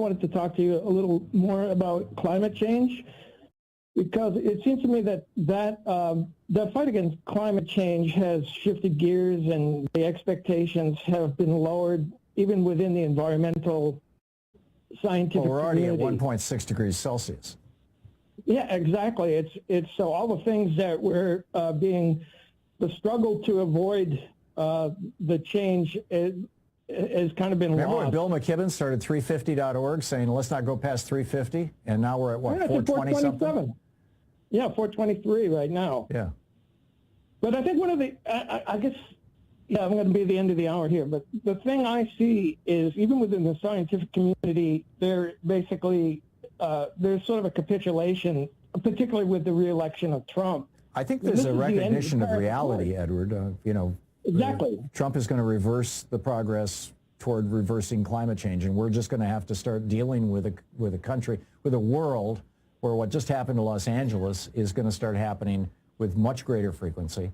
wanted to talk to you a little more about climate change, because it seems to me that the fight against climate change has shifted gears, and the expectations have been lowered even within the environmental scientific Well, we're already community. at 1.6 degrees Celsius. Yeah, exactly. It's so all the things that we're the struggle to avoid the change has kind of been Remember lost. when Bill McKibben started 350.org saying, let's not go past 350, and now we're at what, 420 something? Yeah, 423 right now. Yeah. But I think one of the, I guess, yeah, I'm going to be at the end of the hour here, but the thing I see is even within the scientific community, they're basically, there's sort of a capitulation, particularly with the re-election of Trump. I think there's a recognition of reality, Edward. Exactly. Trump is going to reverse the progress toward reversing climate change, and we're just going to have to start dealing with a country, with a world where what just happened to Los Angeles is going to start happening with much greater frequency.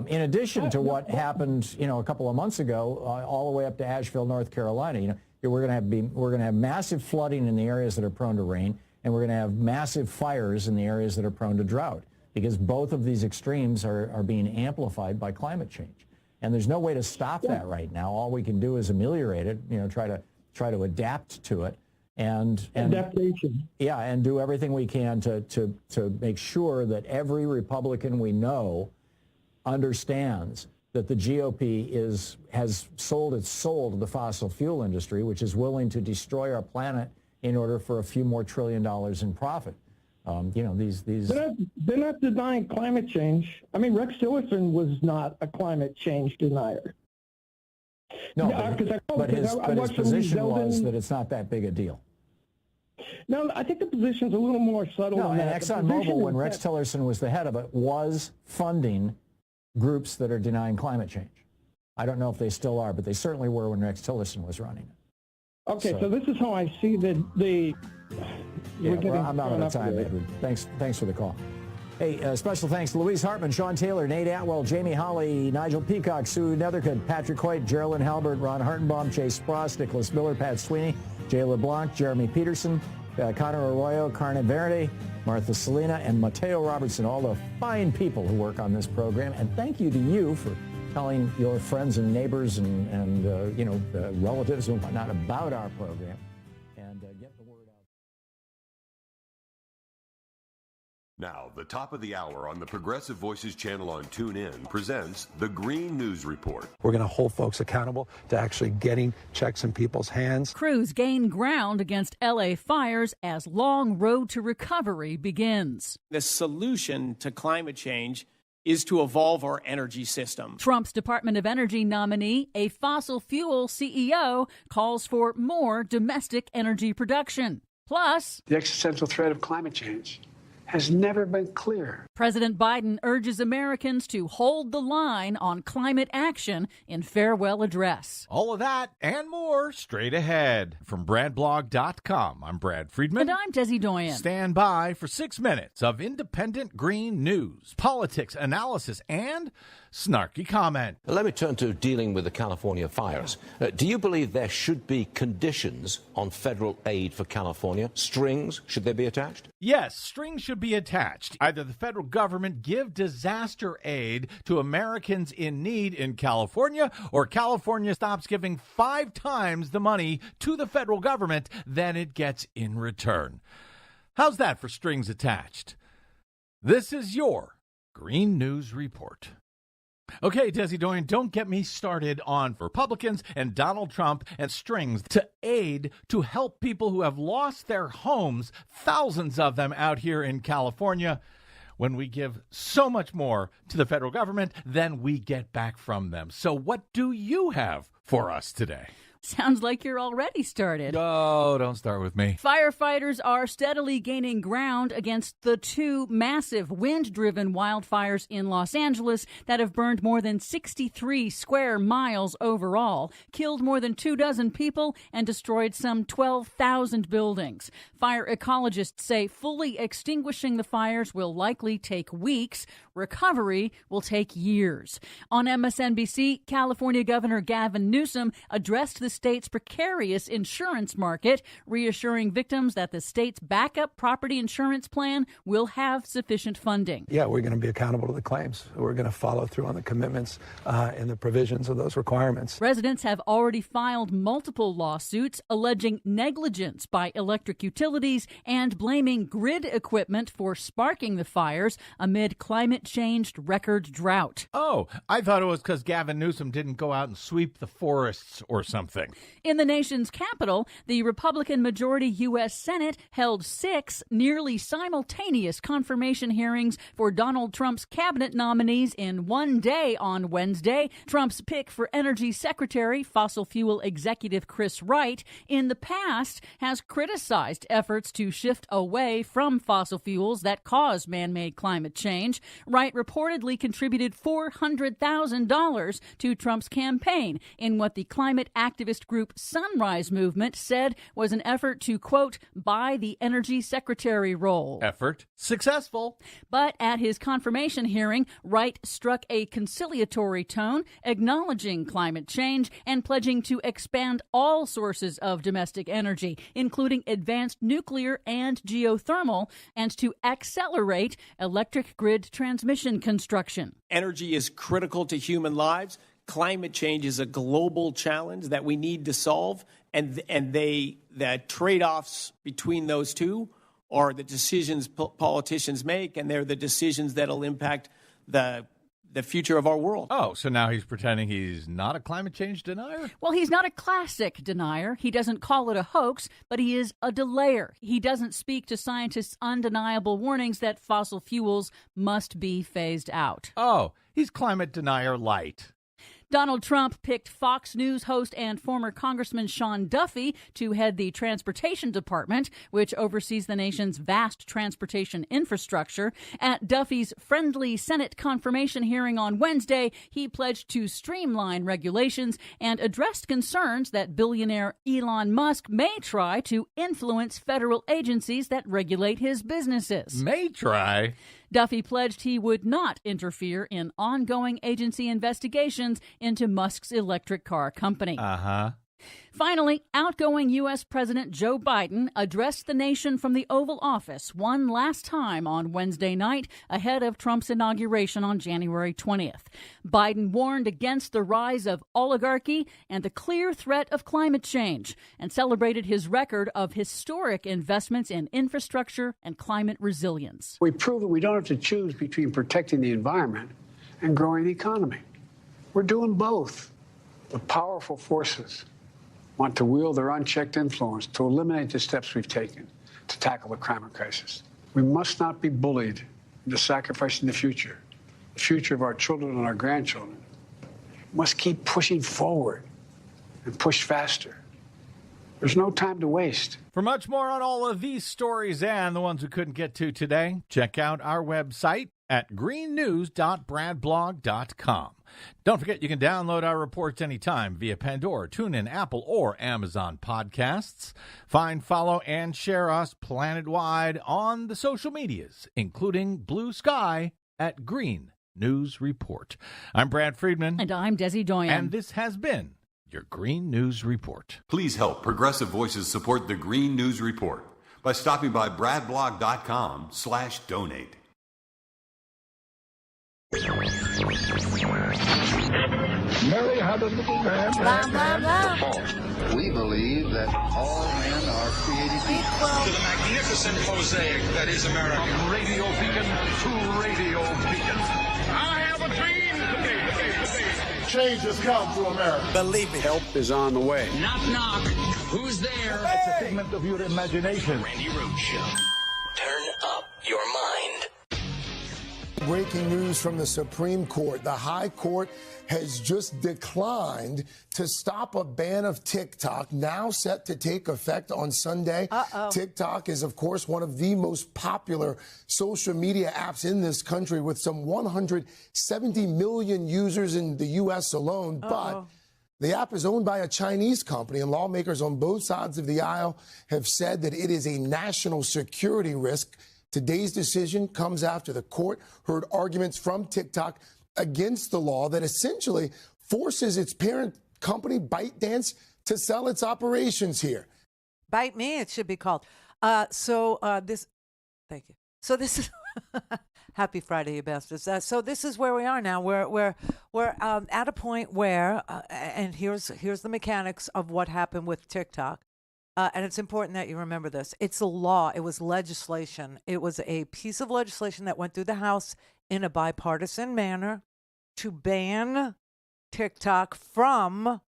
In addition to what happened, a couple of months ago, all the way up to Asheville, North Carolina. We're going to have massive flooding in the areas that are prone to rain, and we're going to have massive fires in the areas that are prone to drought, because both of these extremes are being amplified by climate change. And there's no way to stop that right now. All we can do is ameliorate it, try to adapt to it, and adaptation. Yeah, and do everything we can to make sure that every Republican we know understands that the GOP has sold its soul to the fossil fuel industry, which is willing to destroy our planet in order for a few more $1 trillion in profit. These. They're not denying climate change. I mean, Rex Tillerson was not a climate change denier. No, but his position was that it's not that big a deal. No, I think the position's a little more subtle than that. And ExxonMobil, when Rex Tillerson was the head of it, was funding groups that are denying climate change. I don't know if they still are, but they certainly were when Rex Tillerson was running it. Okay, so this is how I see I'm out of time, Edward. Thanks for the call. Hey, special thanks to Louise Hartman, Sean Taylor, Nate Atwell, Jamie Holly, Nigel Peacock, Sue Nethercutt, Patrick Hoyt, Geraldine Halbert, Ron Hartenbaum, Chase Spross, Nicholas Miller, Pat Sweeney, Jay LeBlanc, Jeremy Peterson, Connor Arroyo, Carmen Verde, Martha Salina, and Mateo Robertson, all the fine people who work on this program. And thank you to you for telling your friends and neighbors and relatives and whatnot about our program, and get the word out. Now, the top of the hour on the Progressive Voices channel on TuneIn presents the Green News Report. We're going to hold folks accountable to actually getting checks in people's hands. Crews gain ground against L.A. fires as long road to recovery begins. The solution to climate change is to evolve our energy system. Trump's Department of Energy nominee, a fossil fuel CEO, calls for more domestic energy production. Plus, the existential threat of climate change has never been clearer. President Biden urges Americans to hold the line on climate action in farewell address. All of that and more straight ahead. From BradBlog.com, I'm Brad Friedman. And I'm Desi Doyen. Stand by for 6 minutes of independent green news, politics, analysis, and snarky comment. Let me turn to dealing with the California fires. Do you believe there should be conditions on federal aid for California? Strings, should they be attached? Yes, strings should be attached. Either the federal government give disaster aid to Americans in need in California, or California stops giving 5 times the money to the federal government than it gets in return. How's that for strings attached? This is your Green News Report. Okay, Desi Doyen, don't get me started on Republicans and Donald Trump and strings to aid to help people who have lost their homes, thousands of them out here in California, when we give so much more to the federal government than we get back from them. So what do you have for us today? Sounds like you're already started. Oh, don't start with me. Firefighters are steadily gaining ground against the 2 massive wind-driven wildfires in Los Angeles that have burned more than 63 square miles overall, killed more than 24 people, and destroyed some 12,000 buildings. Fire ecologists say fully extinguishing the fires will likely take weeks. Recovery will take years. On MSNBC, California Governor Gavin Newsom addressed the state's precarious insurance market, reassuring victims that the state's backup property insurance plan will have sufficient funding. Yeah, we're going to be accountable to the claims. We're going to follow through on the commitments and the provisions of those requirements. Residents have already filed multiple lawsuits alleging negligence by electric utilities and blaming grid equipment for sparking the fires amid climate-changed record drought. Oh, I thought it was because Gavin Newsom didn't go out and sweep the forests or something. In the nation's capital, the Republican-majority U.S. Senate held 6 nearly simultaneous confirmation hearings for Donald Trump's cabinet nominees in one day on Wednesday. Trump's pick for Energy Secretary, fossil fuel executive Chris Wright, in the past has criticized efforts to shift away from fossil fuels that cause man-made climate change. Wright reportedly contributed $400,000 to Trump's campaign in what the climate activist group Sunrise Movement said was an effort to, quote, buy the Energy Secretary role. Effort successful. But at his confirmation hearing, Wright struck a conciliatory tone, acknowledging climate change and pledging to expand all sources of domestic energy, including advanced nuclear and geothermal, and to accelerate electric grid transmission construction. Energy is critical to human lives. Climate change is a global challenge that we need to solve, and the trade-offs between those two are the decisions politicians make, and they're the decisions that'll impact the future of our world. Oh, so now he's pretending he's not a climate change denier? Well, he's not a classic denier. He doesn't call it a hoax, but he is a delayer. He doesn't speak to scientists' undeniable warnings that fossil fuels must be phased out. Oh, he's climate denier light. Donald Trump picked Fox News host and former Congressman Sean Duffy to head the Transportation Department, which oversees the nation's vast transportation infrastructure. At Duffy's friendly Senate confirmation hearing on Wednesday, he pledged to streamline regulations and addressed concerns that billionaire Elon Musk may try to influence federal agencies that regulate his businesses. May try? Duffy pledged he would not interfere in ongoing agency investigations into Musk's electric car company. Finally, outgoing U.S. President Joe Biden addressed the nation from the Oval Office one last time on Wednesday night ahead of Trump's inauguration on January 20th. Biden warned against the rise of oligarchy and the clear threat of climate change and celebrated his record of historic investments in infrastructure and climate resilience. We proved that we don't have to choose between protecting the environment and growing the economy. We're doing both. The powerful forces want to wield their unchecked influence to eliminate the steps we've taken to tackle the climate crisis. We must not be bullied into sacrificing the future of our children and our grandchildren. We must keep pushing forward and push faster. There's no time to waste. For much more on all of these stories and the ones we couldn't get to today, check out our website at greennews.bradblog.com. Don't forget you can download our reports anytime via Pandora, TuneIn, Apple, or Amazon Podcasts. Find, follow, and share us planet-wide on the social medias, including Blue Sky at Green News Report. I'm Brad Friedman. And I'm Desi Doyen. And this has been your Green News Report. Please help Progressive Voices support the Green News Report by stopping by bradblog.com/donate. Mary had a little man. Blah, blah, blah. We believe that all men are created equal. To the magnificent mosaic that is America. From radio beacon to radio beacon. I have a dream today. Change has come to America. Believe me. Help is on the way. Knock, knock. Who's there? It's a figment of your imagination. Randi Rhodes Show. Turn up your mind. Breaking news from the Supreme Court. The High Court has just declined to stop a ban of TikTok, now set to take effect on Sunday. TikTok is, of course, one of the most popular social media apps in this country, with some 170 million users in the U.S. alone. But the app is owned by a Chinese company, and lawmakers on both sides of the aisle have said that it is a national security risk. Today's decision comes after the court heard arguments from TikTok against the law that essentially forces its parent company, ByteDance, to sell its operations here. Bite me, it should be called. Thank you. So this is happy Friday, you bastards. So this is where we are now. We're at a point where, and here's the mechanics of what happened with TikTok. And it's important that you remember this. It's a law. It was legislation. It was a piece of legislation that went through the House in a bipartisan manner to ban TikTok from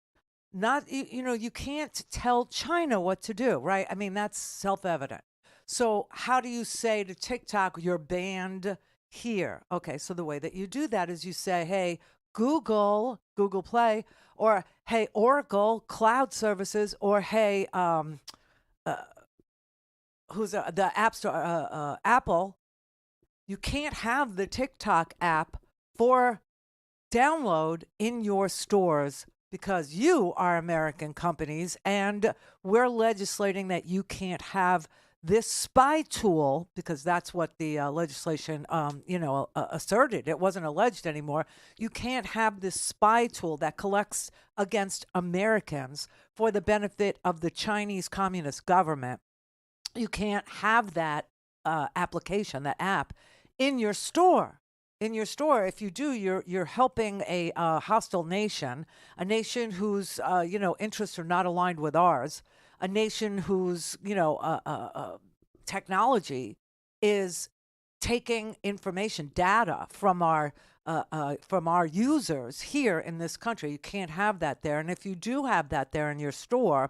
you can't tell China what to do, right? I mean, that's self-evident. So how do you say to TikTok, you're banned here? Okay, so the way that you do that is you say, hey, Google Play, or hey, Oracle Cloud Services, or hey, the App Store, Apple, you can't have the TikTok app for download in your stores because you are American companies, and we're legislating that you can't have this spy tool, because that's what the legislation, asserted. It wasn't alleged anymore. You can't have this spy tool that collects against Americans for the benefit of the Chinese Communist government. You can't have that application, that app, in your store. In your store, if you do, you're helping a hostile nation, a nation whose interests are not aligned with ours, a nation whose technology is taking information, data from our users here in this country. You can't have that there, and if you do have that there in your store,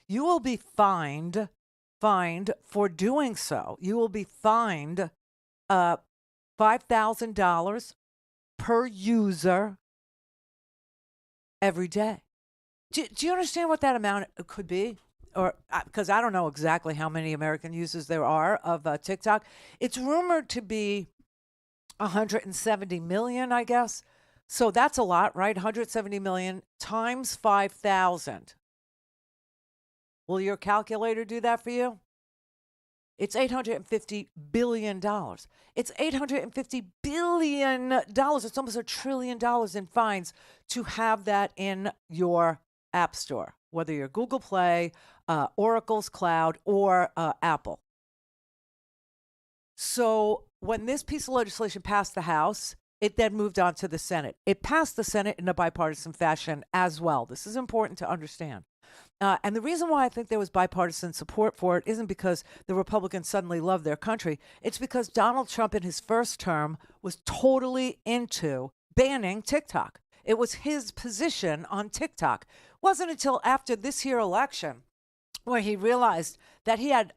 you will be fined for doing so. You will be fined $5,000 per user every day. Do you understand what that amount could be? Or because I don't know exactly how many American users there are of TikTok. It's rumored to be 170 million, I guess. So that's a lot, right? 170 million times 5,000. Will your calculator do that for you? It's $850 billion. It's $850 billion. It's almost $1 trillion in fines to have that in your app store, whether you're Google Play, Oracle's Cloud, or Apple. So when this piece of legislation passed the House, it then moved on to the Senate. It passed the Senate in a bipartisan fashion as well. This is important to understand. And the reason why I think there was bipartisan support for it isn't because the Republicans suddenly love their country. It's because Donald Trump in his first term was totally into banning TikTok. It was his position on TikTok. It wasn't until after this here election where he realized that he had,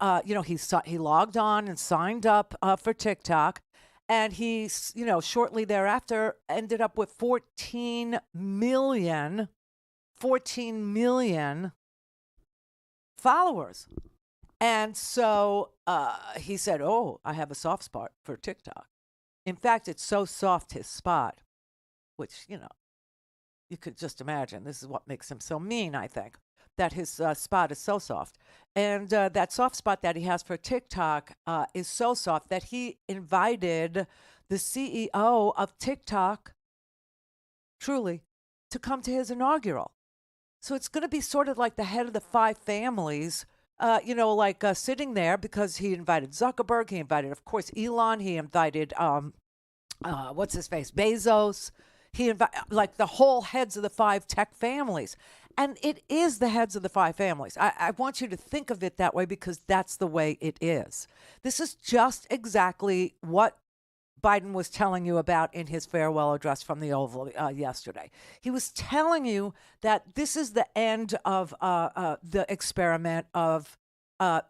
he logged on and signed up for TikTok. And he, shortly thereafter ended up with 14 million followers. And so he said, I have a soft spot for TikTok. In fact, it's so soft, his spot, which, you could just imagine. This is what makes him so mean, I think, that his spot is so soft. And that soft spot that he has for TikTok is so soft that he invited the CEO of TikTok, truly, to come to his inaugural. So it's going to be sort of like the head of the five families, sitting there, because he invited Zuckerberg. He invited, of course, Elon. He invited, Bezos. He invited, the whole heads of the five tech families. And it is the heads of the five families. I want you to think of it that way because that's the way it is. This is just exactly what Biden was telling you about in his farewell address from the Oval yesterday. He was telling you that this is the end of the experiment of, I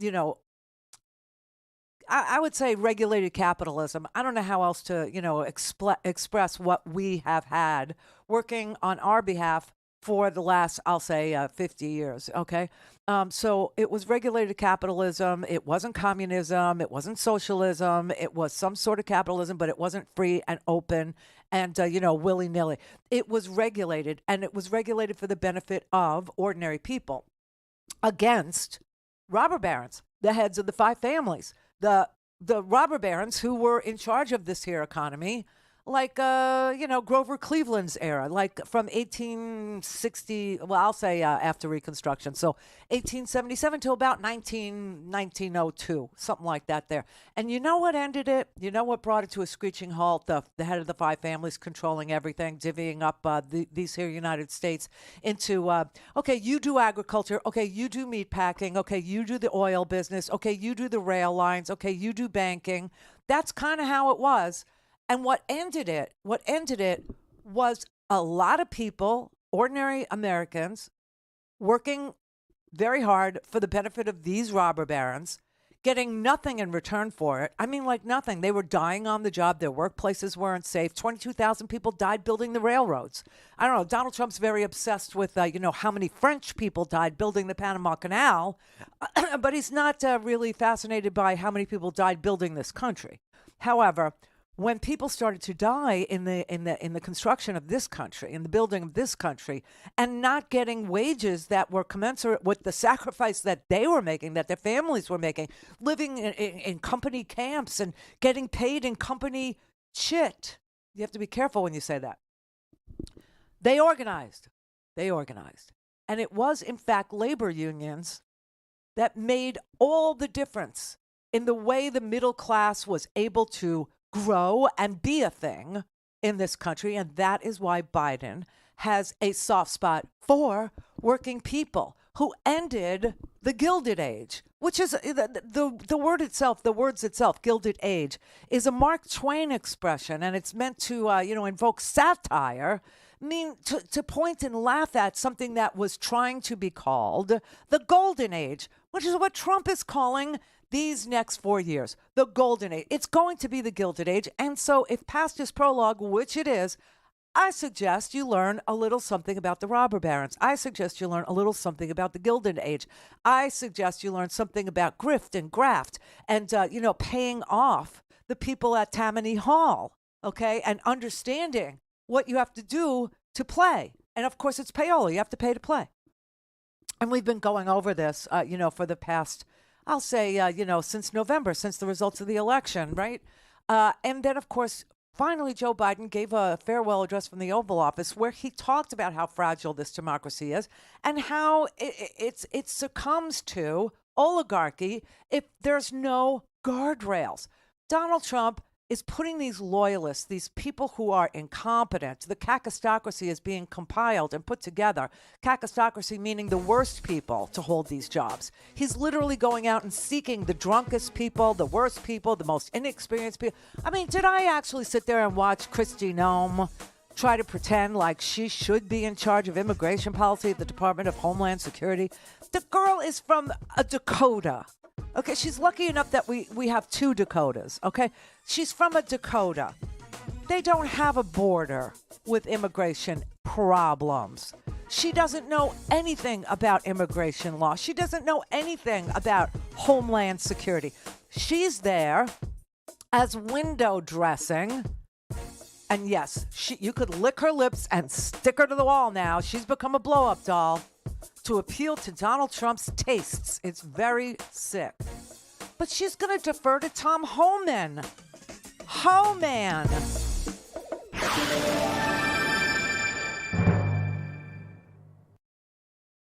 would say regulated capitalism. I don't know how else to, express what we have had working on our behalf for the last, I'll say, 50 years, okay? So it was regulated capitalism. It wasn't communism. It wasn't socialism. It was some sort of capitalism, but it wasn't free and open and, willy-nilly. It was regulated, and it was regulated for the benefit of ordinary people against robber barons, the heads of the five families, the robber barons who were in charge of this here economy Grover Cleveland's era, like from 1860, well, I'll say after Reconstruction. So 1877 to about 1902, something like that there. And you know what ended it? You know what brought it to a screeching halt? The head of the five families controlling everything, divvying up these here United States into, okay, you do agriculture. Okay, you do meat packing. Okay, you do the oil business. Okay, you do the rail lines. Okay, you do banking. That's kind of how it was. And what ended it was a lot of people, ordinary Americans, working very hard for the benefit of these robber barons, getting nothing in return for it. I mean, like nothing. They were dying on the job. Their workplaces weren't safe. 22,000 people died building the railroads. I don't know. Donald Trump's very obsessed with, how many French people died building the Panama Canal, but he's not really fascinated by how many people died building this country. However, when people started to die in the construction of this country, in the building of this country, and not getting wages that were commensurate with the sacrifice that they were making, that their families were making, living in company camps and getting paid in company shit. You have to be careful when you say that. They organized. And it was, in fact, labor unions that made all the difference in the way the middle class was able to grow and be a thing in this country. And that is why Biden has a soft spot for working people, who ended the Gilded Age, which is the word itself, the words itself, Gilded Age, is a Mark Twain expression, and it's meant to, invoke satire, to point and laugh at something that was trying to be called the Golden Age, which is what Trump is calling these next 4 years, the Golden Age. It's going to be the Gilded Age. And so if past is prologue, which it is, I suggest you learn a little something about the robber barons. I suggest you learn a little something about the Gilded Age. I suggest you learn something about grift and graft and, paying off the people at Tammany Hall, okay, and understanding what you have to do to play. And, of course, it's payola. You have to pay to play. And we've been going over this, for the past, I'll say, since November, since the results of the election, right? And then, of course, finally, Joe Biden gave a farewell address from the Oval Office where he talked about how fragile this democracy is and how it succumbs to oligarchy if there's no guardrails. Donald Trump is putting these loyalists, these people who are incompetent, the kakistocracy is being compiled and put together. Kakistocracy meaning the worst people to hold these jobs. He's literally going out and seeking the drunkest people, the worst people, the most inexperienced people. I mean, did I actually sit there and watch Kristi Noem try to pretend like she should be in charge of immigration policy at the Department of Homeland Security? The girl is from a Dakota. Okay, she's lucky enough that we have two Dakotas, okay? She's from a Dakota. They don't have a border with immigration problems. She doesn't know anything about immigration law. She doesn't know anything about Homeland Security. She's there as window dressing. And yes, you could lick her lips and stick her to the wall now. She's become a blow-up doll to appeal to Donald Trump's tastes. It's very sick. But she's going to defer to Tom Homan. Homan.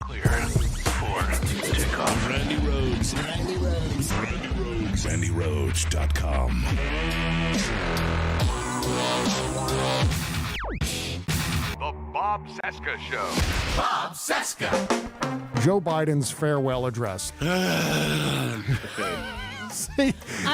Clear for takeoff. Randi Rhodes. Randi Rhodes. Randi Rhodes. RandiRhodes.com. The Bob Cesca Show. Bob Cesca. Joe Biden's farewell address. I'm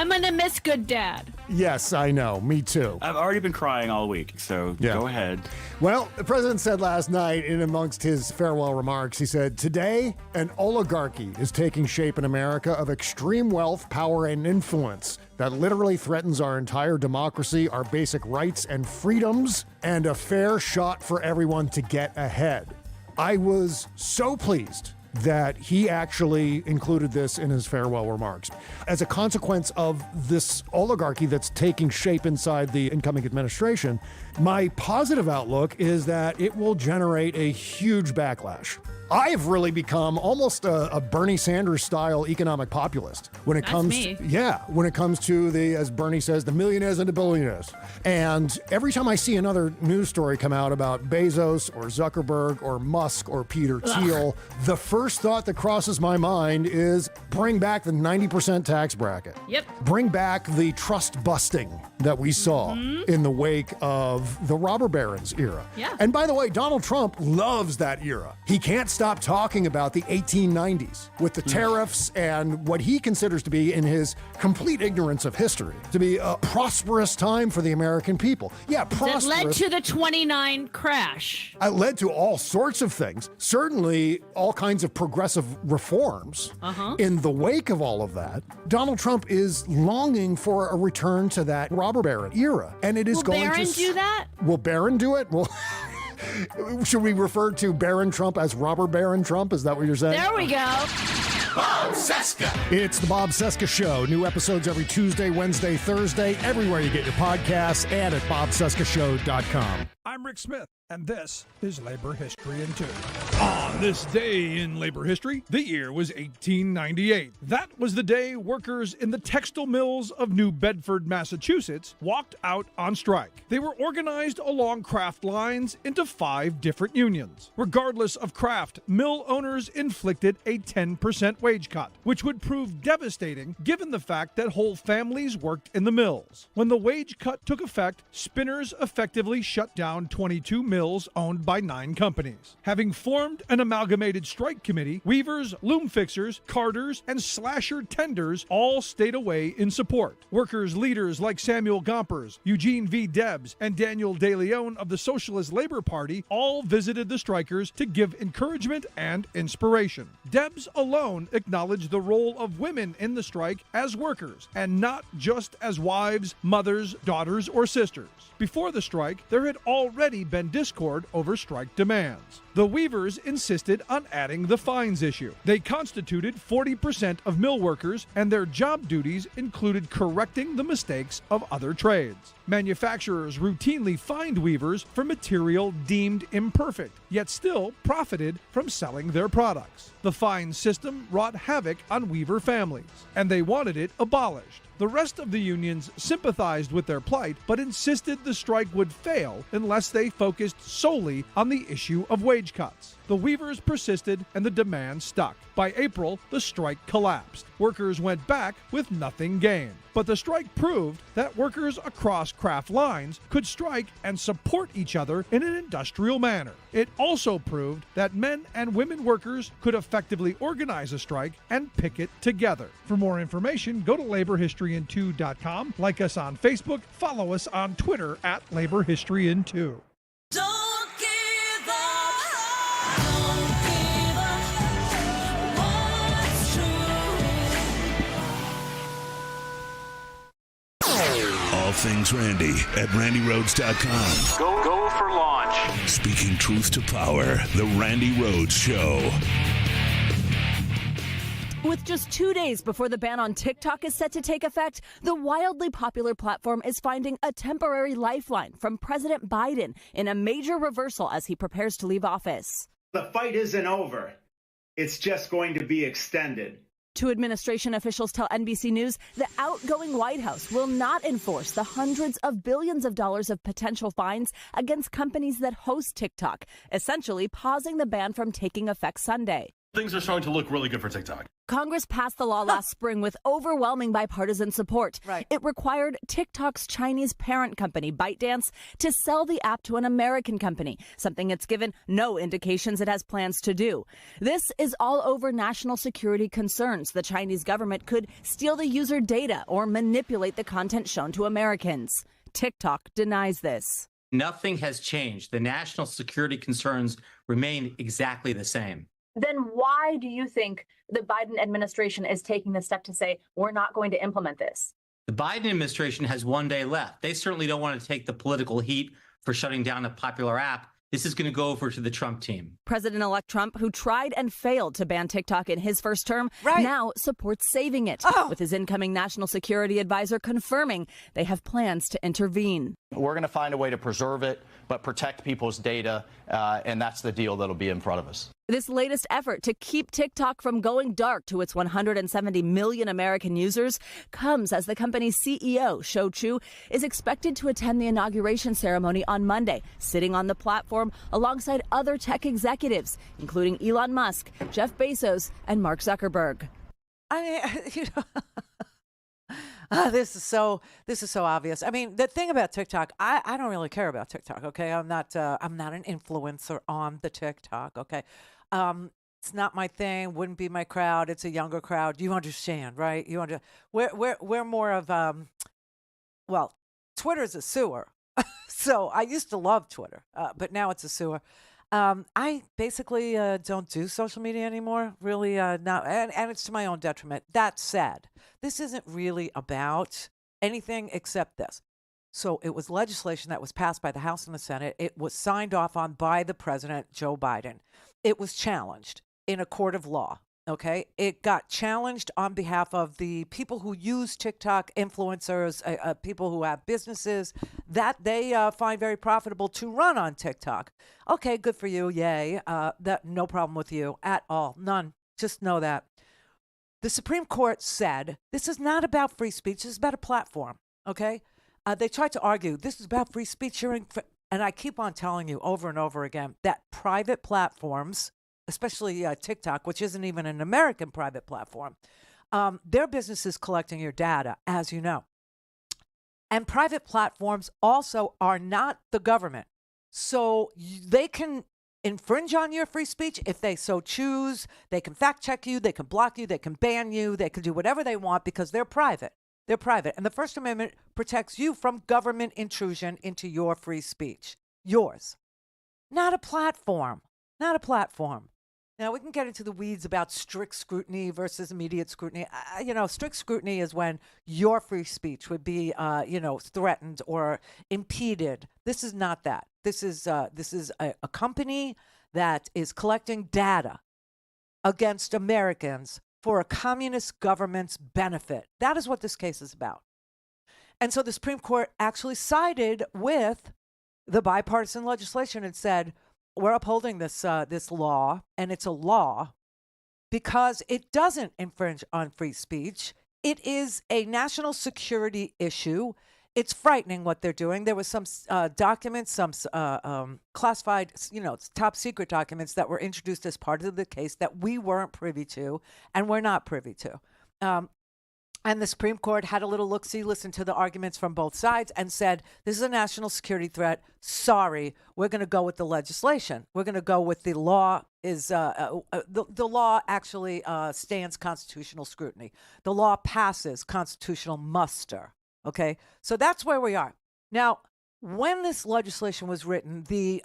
going to miss Good Dad. Yes, I know. Me too. I've already been crying all week, so Go ahead. Well, the president said last night in amongst his farewell remarks, he said, "Today, an oligarchy is taking shape in America of extreme wealth, power, and influence that literally threatens our entire democracy, our basic rights and freedoms, and a fair shot for everyone to get ahead." I was so pleased that he actually included this in his farewell remarks. As a consequence of this oligarchy that's taking shape inside the incoming administration, my positive outlook is that it will generate a huge backlash. I've really become almost a Bernie Sanders style economic populist when it comes to the, as Bernie says, the millionaires and the billionaires. And every time I see another news story come out about Bezos or Zuckerberg or Musk or Peter Thiel, the first thought that crosses my mind is bring back the 90% tax bracket. Yep. Bring back the trust busting that we saw in the wake of the robber barons era. Yeah. And by the way, Donald Trump loves that era. He can't stop talking about the 1890s with the tariffs and what he considers to be, in his complete ignorance of history, to be a prosperous time for the American people. Yeah, prosperous. That led to the 29 crash. It led to all sorts of things. Certainly all kinds of progressive reforms. In the wake of all of that, Donald Trump is longing for a return to that robber baron era. And it is Will Barron do that? Will Barron do it? Well, should we refer to Barron Trump as Robber Baron Trump? Is that what you're saying? There we go. Bob Cesca. It's the Bob Cesca Show. New episodes every Tuesday, Wednesday, Thursday, everywhere you get your podcasts, and at bobcescashow.com. I'm Rick Smith, and this is Labor History in 2. On this day in labor history, the year was 1898. That was the day workers in the textile mills of New Bedford, Massachusetts, walked out on strike. They were organized along craft lines into 5 different unions. Regardless of craft, mill owners inflicted a 10% wage cut, which would prove devastating given the fact that whole families worked in the mills. When the wage cut took effect, spinners effectively shut down 22 mills owned by 9 companies. Having formed an amalgamated strike committee, weavers, loom fixers, carders, and slasher tenders all stayed away in support. Workers' leaders like Samuel Gompers, Eugene V. Debs, and Daniel De Leon of the Socialist Labor Party all visited the strikers to give encouragement and inspiration. Debs alone acknowledged the role of women in the strike as workers, and not just as wives, mothers, daughters, or sisters. Before the strike, there had already been discord over strike demands. The weavers insisted on adding the fines issue. They constituted 40% of mill workers, and their job duties included correcting the mistakes of other trades. Manufacturers routinely fined weavers for material deemed imperfect, yet still profited from selling their products. The fine system wrought havoc on weaver families, and they wanted it abolished. The rest of the unions sympathized with their plight, but insisted the strike would fail unless they focused solely on the issue of wage cuts. The weavers persisted, and the demand stuck. By April, the strike collapsed. Workers went back with nothing gained. But the strike proved that workers across craft lines could strike and support each other in an industrial manner. It also proved that men and women workers could effectively organize a strike and picket together. For more information, go to laborhistoryin2.com, like us on Facebook, follow us on Twitter at laborhistoryin2. Don't give up. Don't give up. What's true? All things Randy at RandyRhodes.com. Go for launch. Speaking truth to power, the Randi Rhodes Show. With just 2 days before the ban on TikTok is set to take effect, the wildly popular platform is finding a temporary lifeline from President Biden in a major reversal as he prepares to leave office. The fight isn't over. It's just going to be extended. Two administration officials tell NBC News the outgoing White House will not enforce the hundreds of billions of dollars of potential fines against companies that host TikTok, essentially pausing the ban from taking effect Sunday. Things are starting to look really good for TikTok. Congress passed the law last spring with overwhelming bipartisan support. Right. It required TikTok's Chinese parent company, ByteDance, to sell the app to an American company, something it's given no indications it has plans to do. This is all over national security concerns. The Chinese government could steal the user data or manipulate the content shown to Americans. TikTok denies this. Nothing has changed. The national security concerns remain exactly the same. Then why do you think the Biden administration is taking the step to say we're not going to implement this? The Biden administration has 1 day left. They certainly don't want to take the political heat for shutting down a popular app. This is going to go over to the Trump team. President-elect Trump, who tried and failed to ban TikTok in his first term, now supports saving it, with his incoming national security advisor confirming they have plans to intervene. We're going to find a way to preserve it. but protect people's data, and that's the deal that'll be in front of us. This latest effort to keep TikTok from going dark to its 170 million American users comes as the company's CEO, Shou Chew, is expected to attend the inauguration ceremony on Monday, sitting on the platform alongside other tech executives, including Elon Musk, Jeff Bezos, and Mark Zuckerberg. This is so obvious. I mean, the thing about TikTok, I don't really care about TikTok. Okay, I'm not an influencer on the TikTok. Okay, it's not my thing. Wouldn't be my crowd. It's a younger crowd. You understand, right? We're more of well, Twitter's a sewer. So I used to love Twitter, but now it's a sewer. I basically don't do social media anymore, really now, and it's to my own detriment. That said, this isn't really about anything except this. So it was legislation that was passed by the House and the Senate. It was signed off on by the president, Joe Biden. It was challenged in a court of law. Okay, it got challenged on behalf of the people who use TikTok, influencers, people who have businesses that they find very profitable to run on TikTok. Okay, good for you. Yay. That no problem with you at all. None. Just know that. The Supreme Court said this is not about free speech. This is about a platform. Okay, they tried to argue this is about free speech. And I keep on telling you over and over again that private platforms, especially TikTok, which isn't even an American private platform, their business is collecting your data, as you know. And private platforms also are not the government. So they can infringe on your free speech if they so choose. They can fact check you. They can block you. They can ban you. They can do whatever they want because they're private. They're private. And the First Amendment protects you from government intrusion into your free speech. Yours. Not a platform. Not a platform. Now, we can get into the weeds about strict scrutiny versus immediate scrutiny. Strict scrutiny is when your free speech would be, threatened or impeded. This is not that. This is a company that is collecting data against Americans for a communist government's benefit. That is what this case is about. And so the Supreme Court actually sided with the bipartisan legislation and said, we're upholding this law, and it's a law because it doesn't infringe on free speech. It is a national security issue. It's frightening what they're doing. There was some documents, some classified, top secret documents that were introduced as part of the case that we weren't privy to, and we're not privy to. And the Supreme Court had a little look-see, listened to the arguments from both sides, and said, this is a national security threat. Sorry, we're going to go with the legislation. We're going to go with the law. The law actually stands constitutional scrutiny. The law passes constitutional muster. Okay, so that's where we are. Now, when this legislation was written, the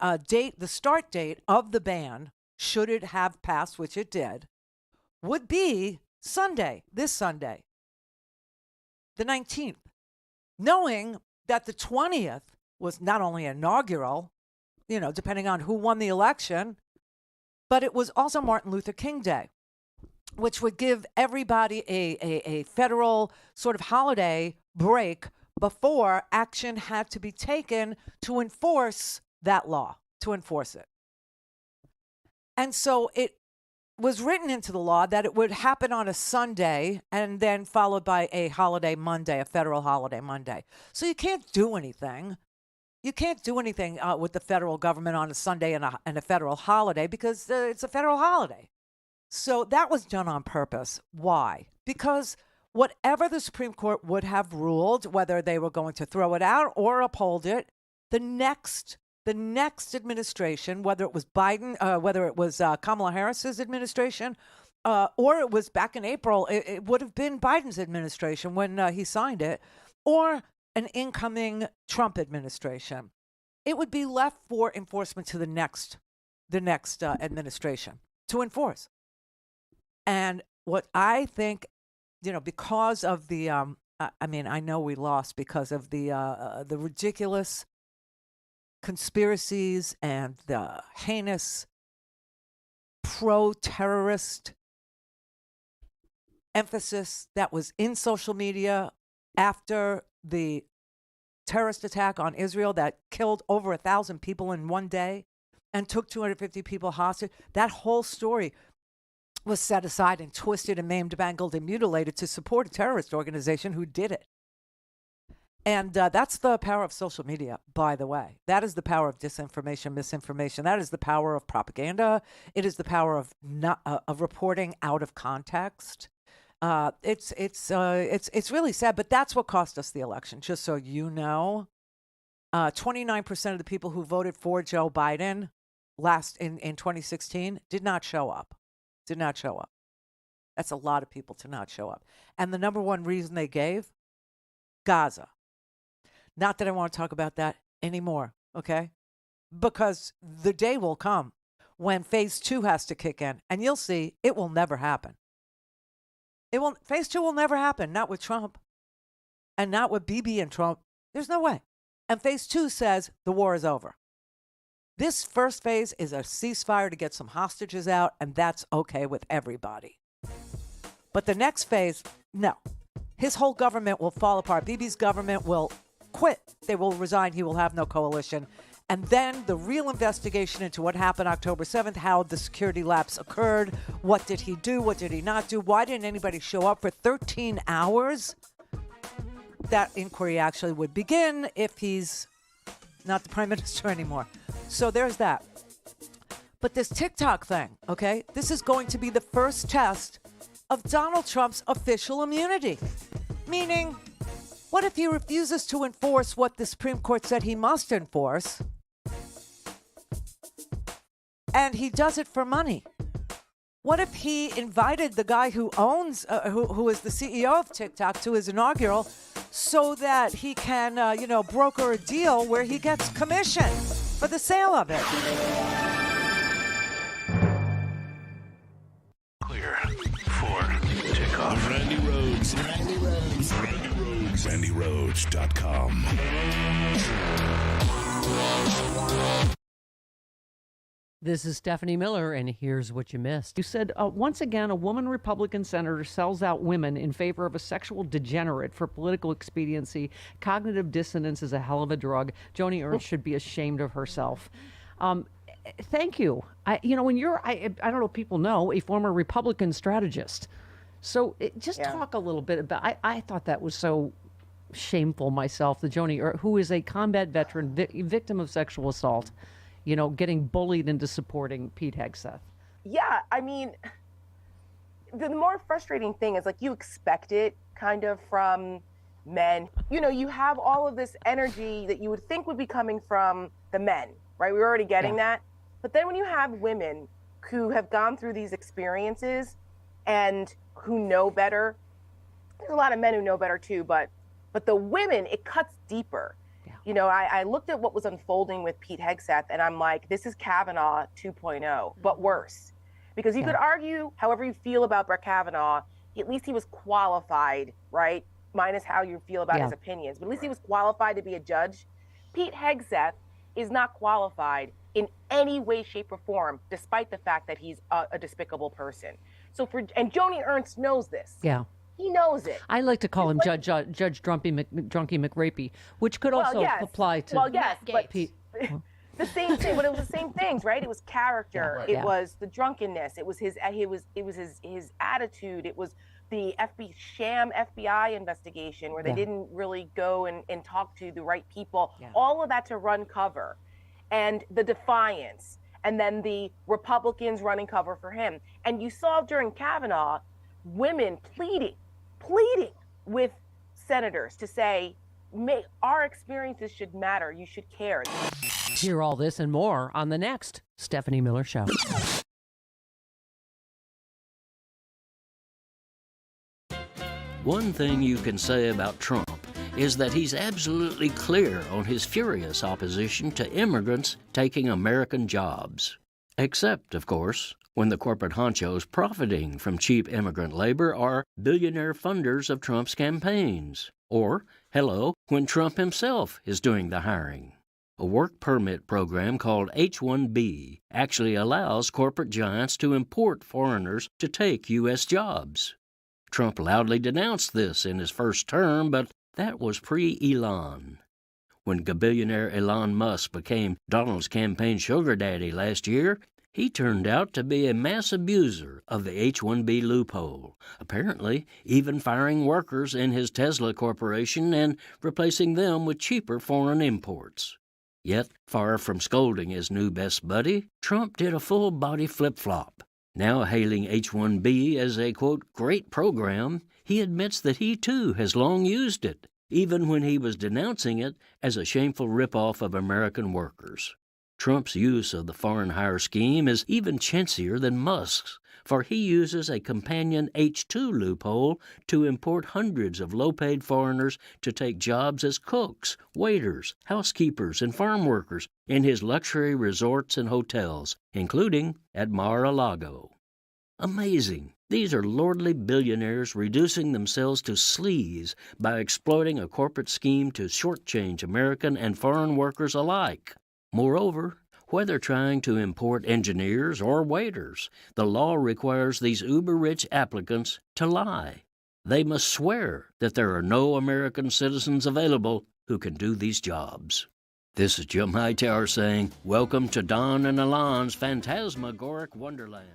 start date of the ban, should it have passed, which it did, would be Sunday, this Sunday, the 19th, knowing that the 20th was not only inaugural, depending on who won the election, but it was also Martin Luther King Day, which would give everybody a federal sort of holiday break before action had to be taken to enforce that law, to enforce it. And so it was written into the law that it would happen on a Sunday and then followed by a holiday Monday, a federal holiday Monday. So you can't do anything. You can't do anything with the federal government on a Sunday and a federal holiday because it's a federal holiday. So that was done on purpose. Why? Because whatever the Supreme Court would have ruled, whether they were going to throw it out or uphold it, the next administration, whether it was Biden, whether it was Kamala Harris's administration, or it was back in April, it would have been Biden's administration when he signed it, or an incoming Trump administration. It would be left for enforcement to the next administration to enforce. And what I think, because of the, I know we lost because of the ridiculous conspiracies and the heinous pro-terrorist emphasis that was in social media after the terrorist attack on Israel that killed over 1,000 people in one day and took 250 people hostage. That whole story was set aside and twisted and maimed, mangled, and mutilated to support a terrorist organization who did it. And that's the power of social media, by the way. That is the power of disinformation, misinformation. That is the power of propaganda. It is the power of of reporting out of context. It's really sad, but that's what cost us the election. Just so you know, 29% of the people who voted for Joe Biden in 2016 did not show up. Did not show up. That's a lot of people to not show up. And the number one reason they gave, Gaza. Not that I want to talk about that anymore, okay? Because the day will come when phase 2 has to kick in, and you'll see it will never happen. Phase 2 will never happen, not with Trump and not with Bibi and Trump. There's no way. And phase 2 says the war is over. This first phase is a ceasefire to get some hostages out, and that's okay with everybody. But the next phase, no. His whole government will fall apart. Bibi's government will quit. They will resign. He will have no coalition. And then the real investigation into what happened October 7th, how the security lapse occurred, what did he do, what did he not do, why didn't anybody show up for 13 hours? That inquiry actually would begin if he's not the prime minister anymore. So there's that. But this TikTok thing, okay, this is going to be the first test of Donald Trump's official immunity. Meaning, what if he refuses to enforce what the Supreme Court said he must enforce? And he does it for money. What if he invited the guy who owns, who is the CEO of TikTok to his inaugural so that he can, broker a deal where he gets commission for the sale of it? Clear for takeoff. Randi Rhodes. Randi Rhodes. Randi Rhodes. RandiRhodes.com. This is Stephanie Miller, and here's what you missed. You said, once again, a woman Republican senator sells out women in favor of a sexual degenerate for political expediency. Cognitive dissonance is a hell of a drug. Joni Ernst should be ashamed of herself. Thank you. When you're, I don't know if people know, a former Republican strategist. So talk a little bit about, I thought that was so shameful myself, the Joni Ernst, who is a combat veteran, victim of sexual assault, getting bullied into supporting Pete Hegseth. Yeah, I mean, the more frustrating thing is, you expect it kind of from men. You have all of this energy that you would think would be coming from the men, right? We're already getting that. But then when you have women who have gone through these experiences and who know better, there's a lot of men who know better too, but the women, it cuts deeper. I looked at what was unfolding with Pete Hegseth, and I'm like, this is Kavanaugh 2.0, but worse. Because you could argue however you feel about Brett Kavanaugh, at least he was qualified, right? Minus how you feel about his opinions. But at least he was qualified to be a judge. Pete Hegseth is not qualified in any way, shape, or form, despite the fact that he's a despicable person. And Joni Ernst knows this. Yeah. He knows it. I like to call him Judge Drunky McRapey, which could also apply to Pete. The same thing, but it was the same things, right? It was character. It was the drunkenness. It was his attitude. It was the sham FBI investigation where they didn't really go and talk to the right people. Yeah. All of that to run cover, and the defiance, and then the Republicans running cover for him. And you saw during Kavanaugh, women pleading with senators to say, our experiences should matter. You should care. Hear all this and more on the next Stephanie Miller Show. One thing you can say about Trump is that he's absolutely clear on his furious opposition to immigrants taking American jobs. Except, of course, when the corporate honchos profiting from cheap immigrant labor are billionaire funders of Trump's campaigns. Or, when Trump himself is doing the hiring. A work permit program called H-1B actually allows corporate giants to import foreigners to take U.S. jobs. Trump loudly denounced this in his first term, but that was pre-Elon. When billionaire Elon Musk became Donald's campaign sugar daddy last year, he turned out to be a mass abuser of the H-1B loophole, apparently even firing workers in his Tesla corporation and replacing them with cheaper foreign imports. Yet, far from scolding his new best buddy, Trump did a full-body flip-flop. Now hailing H-1B as a, quote, great program, he admits that he too has long used it, even when he was denouncing it as a shameful rip-off of American workers. Trump's use of the foreign hire scheme is even chintzier than Musk's, for he uses a companion H-2 loophole to import hundreds of low-paid foreigners to take jobs as cooks, waiters, housekeepers, and farm workers in his luxury resorts and hotels, including at Mar-a-Lago. Amazing. These are lordly billionaires reducing themselves to sleaze by exploiting a corporate scheme to shortchange American and foreign workers alike. Moreover, whether trying to import engineers or waiters, the law requires these uber-rich applicants to lie. They must swear that there are no American citizens available who can do these jobs. This is Jim Hightower saying, welcome to Don and Alon's phantasmagoric wonderland.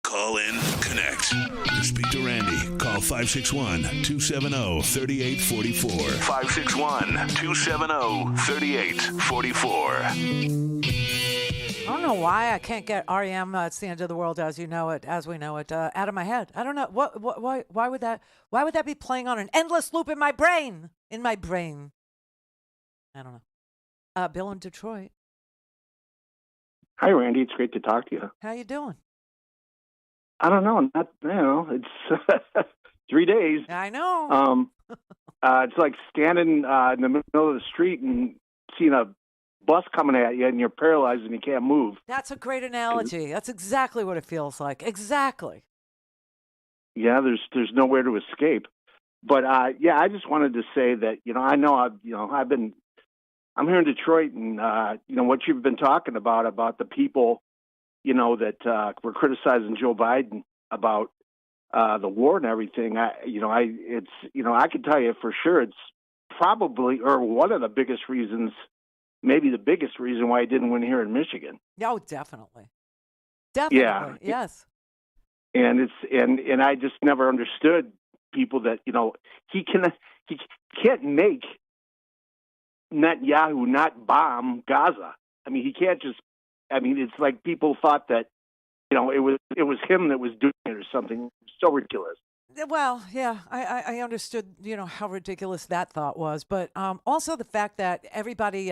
Call in, connect. To speak to Randy, call 561-270-3844. I561-270-3844. don't know why I can't get REM, It's the End of the World as we know it, out of my head. I don't know. Why would that be playing on an endless loop in my brain? I don't know. Bill in Detroit. Hi, Randy. It's great to talk to you. How you doing? I don't know. It's 3 days. I know. It's like standing in the middle of the street and seeing a bus coming at you and you're paralyzed and you can't move. That's a great analogy. That's exactly what it feels like. Exactly. Yeah, there's nowhere to escape. But I just wanted to say that I'm here in Detroit, and what you've been talking about the people, that were criticizing Joe Biden about the war and everything. I can tell you for sure it's probably or one of the biggest reasons, maybe the biggest reason why he didn't win here in Michigan. Oh, definitely. Yeah. Yes. And it's I just never understood people that he can't make Netanyahu not bomb Gaza. I mean, he can't just. I mean, it's like people thought that it was him that was doing it or something. So ridiculous. Well, yeah, I understood, how ridiculous that thought was. But also the fact that everybody,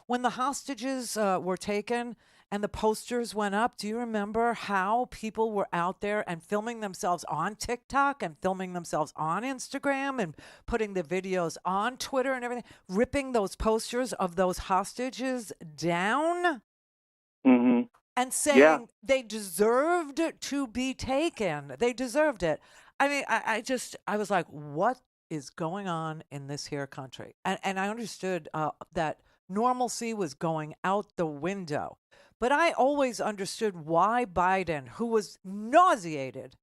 when the hostages were taken and the posters went up, do you remember how people were out there and filming themselves on TikTok and filming themselves on Instagram and putting the videos on Twitter and everything, ripping those posters of those hostages down? Mm-hmm. And saying they deserved to be taken. They deserved it. I mean, I was like, what is going on in this here country? And I understood that normalcy was going out the window. But I always understood why Biden, who was nauseated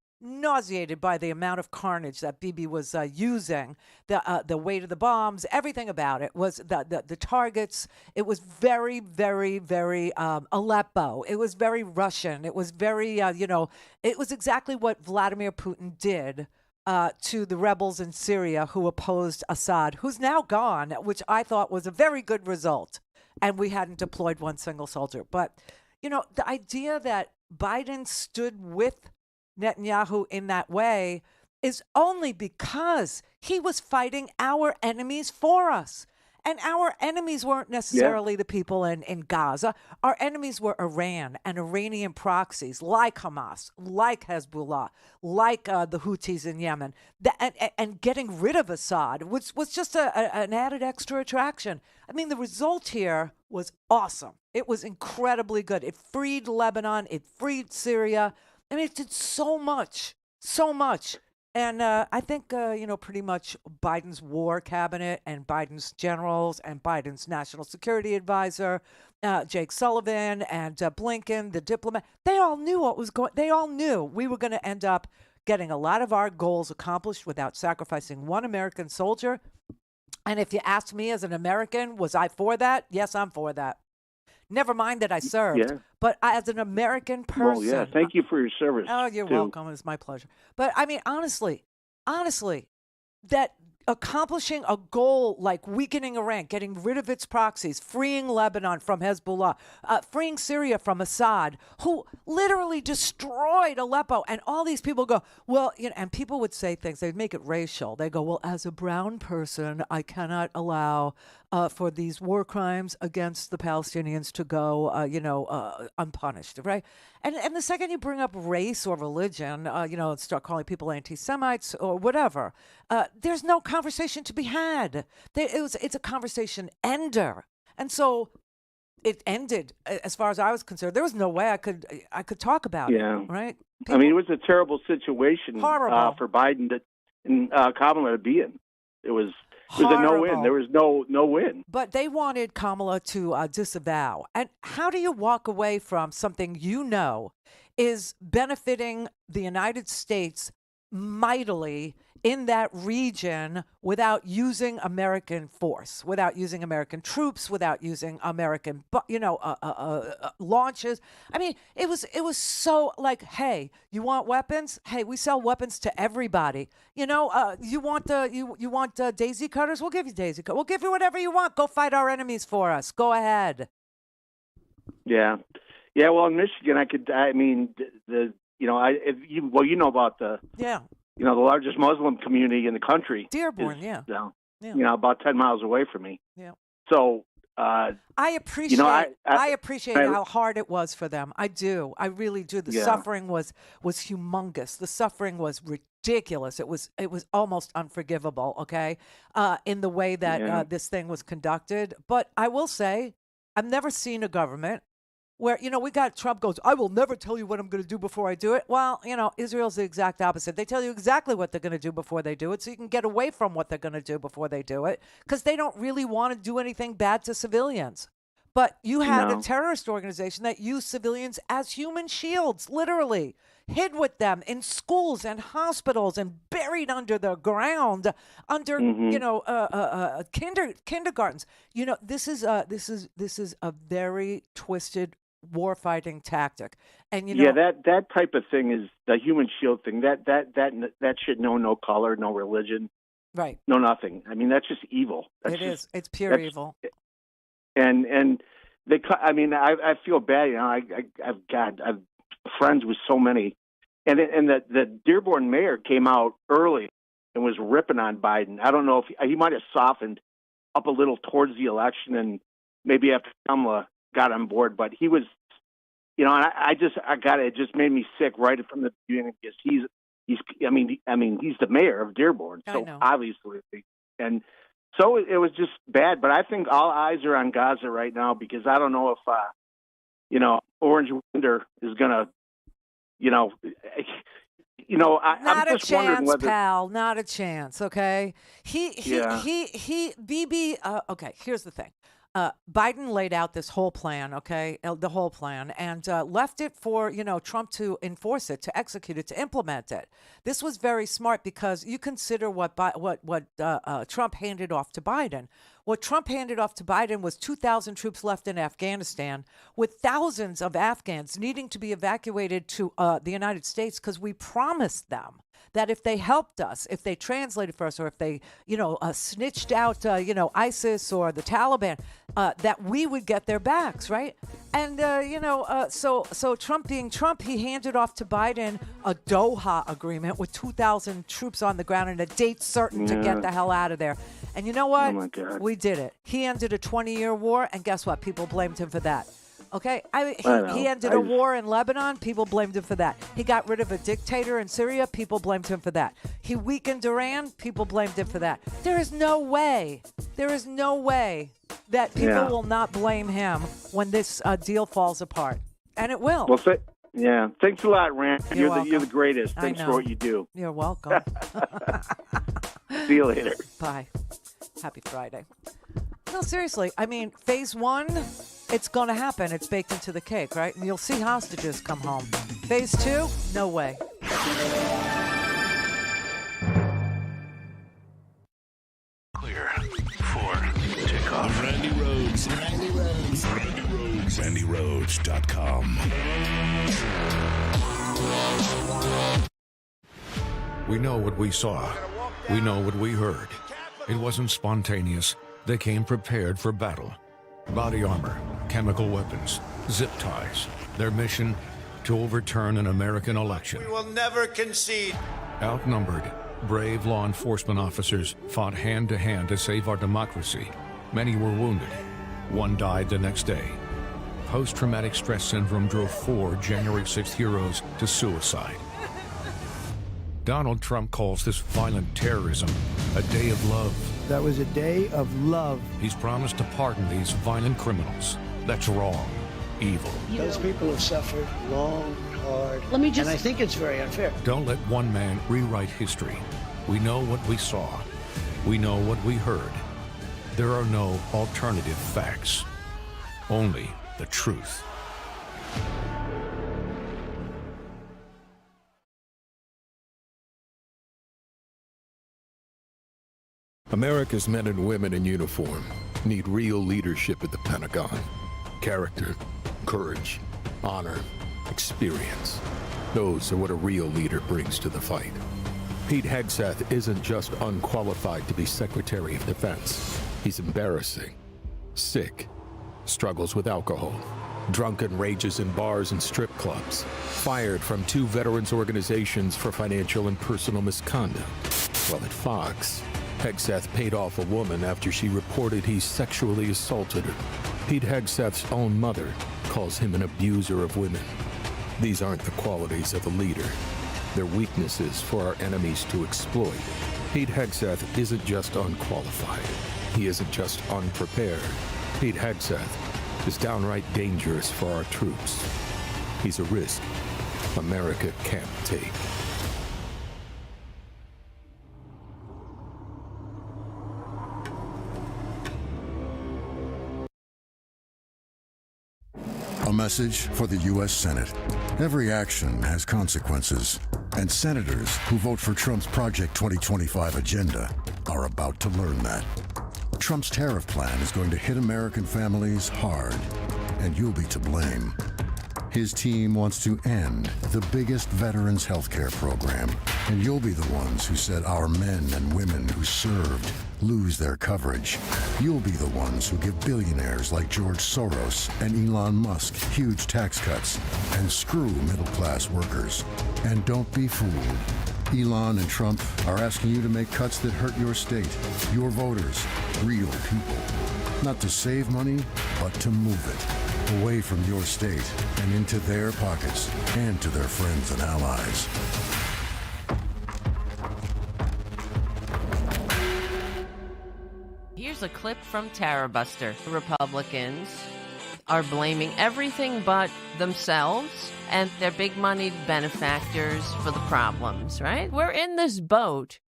by the amount of carnage that Bibi was using, the weight of the bombs, everything about it was the targets. It was very, very, very Aleppo. It was very Russian. It was very, it was exactly what Vladimir Putin did to the rebels in Syria who opposed Assad, who's now gone, which I thought was a very good result. And we hadn't deployed one single soldier. But, the idea that Biden stood with Netanyahu in that way is only because he was fighting our enemies for us. And our enemies weren't necessarily the people in Gaza. Our enemies were Iran and Iranian proxies like Hamas, like Hezbollah, like the Houthis in Yemen. And getting rid of Assad was just an added extra attraction. I mean, the result here was awesome. It was incredibly good. It freed Lebanon. It freed Syria. I mean, it did so much. And I think, pretty much Biden's war cabinet and Biden's generals and Biden's national security advisor, Jake Sullivan and Blinken, the diplomat, they all knew what was going. They all knew we were going to end up getting a lot of our goals accomplished without sacrificing one American soldier. And if you asked me as an American, was I for that? Yes, I'm for that. Never mind that I served, but as an American person. Well, yeah, thank you for your service. Oh, you're welcome. It's my pleasure. But I mean, honestly, that accomplishing a goal like weakening Iran, getting rid of its proxies, freeing Lebanon from Hezbollah, freeing Syria from Assad, who literally destroyed Aleppo. And all these people go, well, and people would say things, they'd make it racial. They go, well, as a brown person, I cannot allow for these war crimes against the Palestinians to go, unpunished, right? And the second you bring up race or religion, and start calling people anti-Semites or whatever, there's no conversation to be had. It's a conversation ender. And so it ended, as far as I was concerned. There was no way I could talk about it, right? I mean, it was a terrible situation for Biden and Kamala to be in. It was a no-win. There was no win. But they wanted Kamala to disavow. And how do you walk away from something is benefiting the United States mightily in that region without using American force, without using American troops, without using American, launches? I mean, it was so like, hey, you want weapons? Hey, we sell weapons to everybody. You want you want daisy cutters? We'll give you daisy cutters. We'll give you whatever you want. Go fight our enemies for us. Go ahead. Yeah. Yeah, well, in Michigan, you know about the the largest Muslim community in the country. Dearborn, about 10 miles away from me. Yeah. So I appreciate I appreciate how hard it was for them. I do. I really do. The suffering was humongous. The suffering was ridiculous. It was almost unforgivable, okay? In the way that this thing was conducted. But I will say, I've never seen a government where, we got Trump goes, I will never tell you what I'm going to do before I do it. Well, Israel's the exact opposite. They tell you exactly what they're going to do before they do it, so you can get away from what they're going to do before they do it, because they don't really want to do anything bad to civilians. But you had a terrorist organization that used civilians as human shields, literally, hid with them in schools and hospitals and buried under the ground, under kindergartens. This is a very twisted war-fighting tactic, and that type of thing is the human shield thing. That should know no color, no religion, right? No nothing. I mean, that's just evil. It's pure evil. And they. I mean, I feel bad. I've friends with so many, and the Dearborn mayor came out early and was ripping on Biden. I don't know if he might have softened up a little towards the election, and maybe after Kamala got on board, but he was, it just made me sick right from the beginning, because he's the mayor of Dearborn, so obviously, and so it was just bad. But I think all eyes are on Gaza right now, because I don't know if Orange Winder is gonna, not I'm a just wondering chance, whether, pal. Not a chance. Okay. Bibi. Okay. Here's the thing. Biden laid out this whole plan, the whole plan, and left it for, Trump to enforce it, to execute it, to implement it. This was very smart, because you consider what Trump handed off to Biden. What Trump handed off to Biden was 2,000 troops left in Afghanistan, with thousands of Afghans needing to be evacuated to the United States, because we promised them that if they helped us, if they translated for us, or if they, snitched out, ISIS or the Taliban, that we would get their backs, right? And, so Trump being Trump, he handed off to Biden a Doha agreement with 2,000 troops on the ground and a date certain to get the hell out of there. And you know what? Oh my God. We did it. He ended a 20-year war, and guess what? People blamed him for that. Okay, he ended a war in Lebanon. People blamed him for that. He got rid of a dictator in Syria. People blamed him for that. He weakened Iran. People blamed him for that. There is no way that people will not blame him when this deal falls apart, and it will. Well, Yeah. Thanks a lot, Rand. You're the greatest. I Thanks know. for what you do. You're welcome. See you later. Bye. Happy Friday. No, seriously. I mean, phase one, it's going to happen. It's baked into the cake, right? And you'll see hostages come home. Phase two, no way. Clear for takeoff. Randi Rhodes. Randi Rhodes. Randi Rhodes. RandiRhodes.com. We know what we saw. We know what we heard. It wasn't spontaneous. They came prepared for battle. Body armor, chemical weapons, zip ties. Their mission, to overturn an American election. We will never concede. Outnumbered, brave law enforcement officers fought hand-to-hand to save our democracy. Many were wounded. One died the next day. Post-traumatic stress syndrome drove 4 January 6th heroes to suicide. Donald Trump calls this violent terrorism a day of love. That was a day of love. He's promised to pardon these violent criminals. That's wrong. Evil. Those people have suffered long, hard, Let me just... and I think it's very unfair. Don't let one man rewrite history. We know what we saw. We know what we heard. There are no alternative facts. Only the truth. America's men and women in uniform need real leadership at the Pentagon. Character, courage, honor, experience. Those are what a real leader brings to the fight. Pete Hegseth isn't just unqualified to be Secretary of Defense. He's embarrassing, sick, struggles with alcohol, drunken rages in bars and strip clubs, fired from 2 veterans organizations for financial and personal misconduct. While at Fox, Hegseth paid off a woman after she reported he sexually assaulted her. Pete Hegseth's own mother calls him an abuser of women. These aren't the qualities of a leader. They're weaknesses for our enemies to exploit. Pete Hegseth isn't just unqualified. He isn't just unprepared. Pete Hegseth is downright dangerous for our troops. He's a risk America can't take. A message for the U.S. Senate. Every action has consequences, and senators who vote for Trump's Project 2025 agenda are about to learn that. Trump's tariff plan is going to hit American families hard, and you'll be to blame. His team wants to end the biggest veterans health care program, and you'll be the ones who said our men and women who served lose their coverage. You'll be the ones who give billionaires like George Soros and Elon Musk huge tax cuts and screw middle-class workers. And don't be fooled. Elon and Trump are asking you to make cuts that hurt your state, your voters, real people. Not to save money, but to move it away from your state and into their pockets and to their friends and allies. Here's a clip from Tara Buster. Republicans are blaming everything but themselves and their big-moneyed benefactors for the problems, right? We're in this boat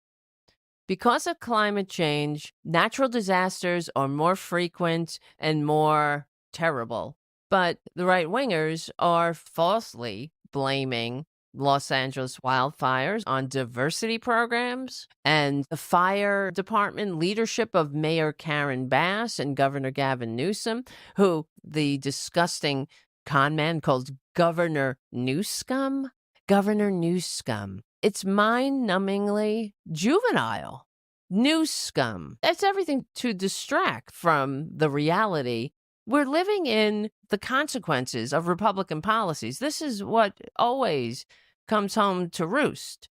because of climate change. Natural disasters are more frequent and more terrible. But the right-wingers are falsely blaming Los Angeles wildfires on diversity programs and the fire department leadership of Mayor Karen Bass and Governor Gavin Newsom, who the disgusting con man called Governor Newscum. Governor Newscum. It's mind-numbingly juvenile. Newscum. That's everything to distract from the reality. We're living in the consequences of Republican policies. This is what always comes home to roost.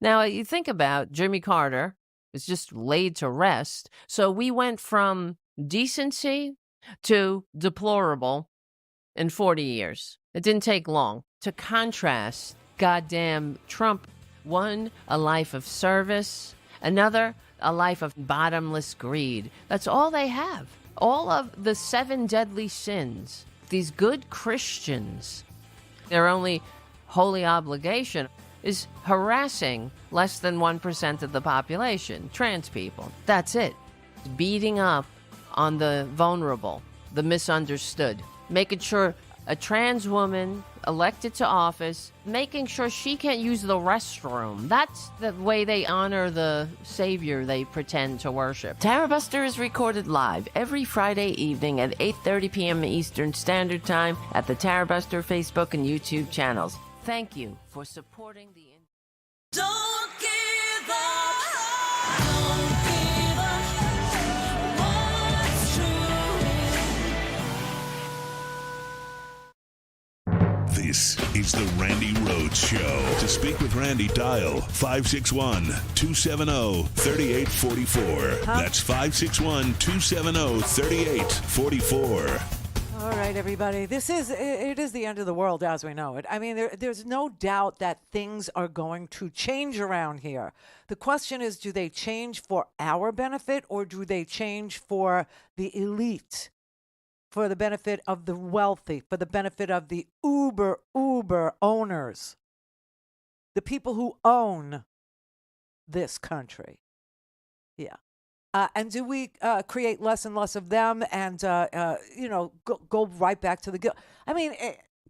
Now, you think about Jimmy Carter was just laid to rest. So we went from decency to deplorable in 40 years. It didn't take long. To contrast, goddamn Trump, one, a life of service, another, a life of bottomless greed. That's all they have. All of the 7 deadly sins, these good Christians, they're only holy obligation, is harassing less than 1% of the population, trans people. That's it. Beating up on the vulnerable, the misunderstood, making sure a trans woman elected to office, making sure she can't use the restroom. That's the way they honor the savior they pretend to worship. Tara Buster is recorded live every Friday evening at 8:30 p.m. Eastern Standard Time at the Tara Buster Facebook and YouTube channels. Thank you for supporting the... Don't give up. Don't give up. What's true? This is the Randi Rhodes Show. To speak with Randi, dial 561-270-3844. That's 561-270-3844. All right, everybody. It is the end of the world as we know it. I mean, there's no doubt that things are going to change around here. The question is, do they change for our benefit or do they change for the elite, for the benefit of the wealthy, for the benefit of the uber owners, the people who own this country? Yeah. And do we create less and less of them and, go right back to the guilt? I mean,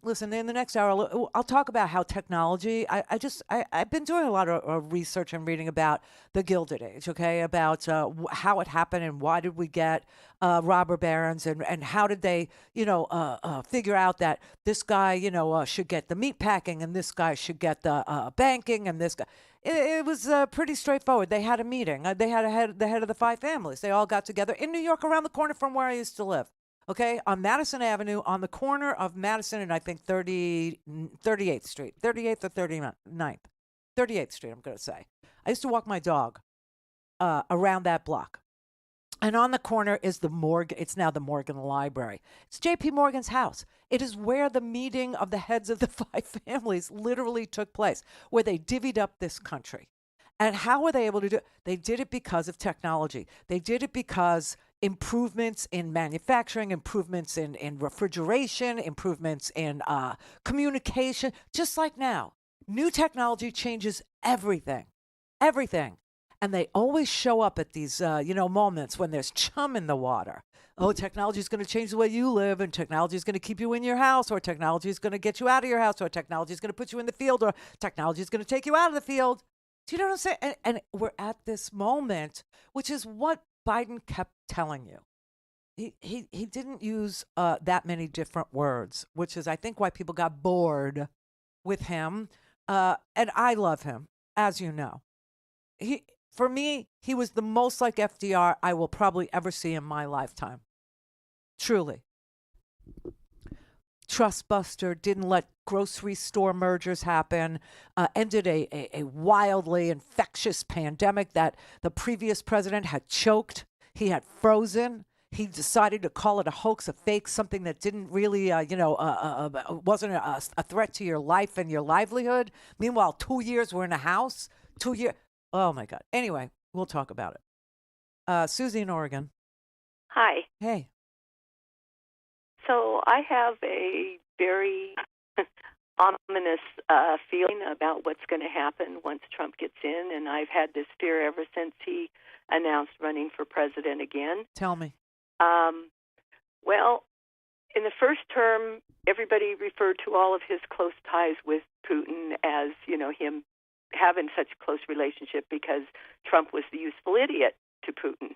listen, in the next hour, I'll talk about how technology, I've been doing a lot of research and reading about the Gilded Age, okay, about how it happened and why did we get robber barons and how did they, figure out that this guy, should get the meat packing and this guy should get the banking and this guy. It was pretty straightforward. They had a meeting. They had the head of the 5 families. They all got together in New York around the corner from where I used to live. Okay, on Madison Avenue, on the corner of Madison and I think 38th Street, 38th or 39th, 38th Street, I'm going to say. I used to walk my dog around that block. And on the corner is the morgue. It's now the Morgan Library. It's J.P. Morgan's house. It is where the meeting of the heads of the 5 families literally took place, where they divvied up this country. And how were they able to do it? They did it because of technology. They did it because improvements in manufacturing, improvements in refrigeration, improvements in communication, just like now. New technology changes everything, everything. And they always show up at these, moments when there's chum in the water. Oh, technology is going to change the way you live, and technology is going to keep you in your house, or technology is going to get you out of your house, or technology is going to put you in the field, or technology is going to take you out of the field. Do you know what I'm saying? And we're at this moment, which is what Biden kept telling you. He didn't use that many different words, which is, I think, why people got bored with him. And I love him, as you know. For me, he was the most like FDR I will probably ever see in my lifetime. Truly. Trust buster, didn't let grocery store mergers happen, ended a wildly infectious pandemic that the previous president had choked. He had frozen. He decided to call it a hoax, a fake, something that didn't really, wasn't a threat to your life and your livelihood. Meanwhile, 2 years we're in a house. 2 years. Oh, my God. Anyway, we'll talk about it. Susie in Oregon. Hi. Hey. So I have a very ominous feeling about what's going to happen once Trump gets in, and I've had this fear ever since he announced running for president again. Tell me. Well, in the first term, everybody referred to all of his close ties with Putin as, him having such a close relationship because Trump was the useful idiot to Putin.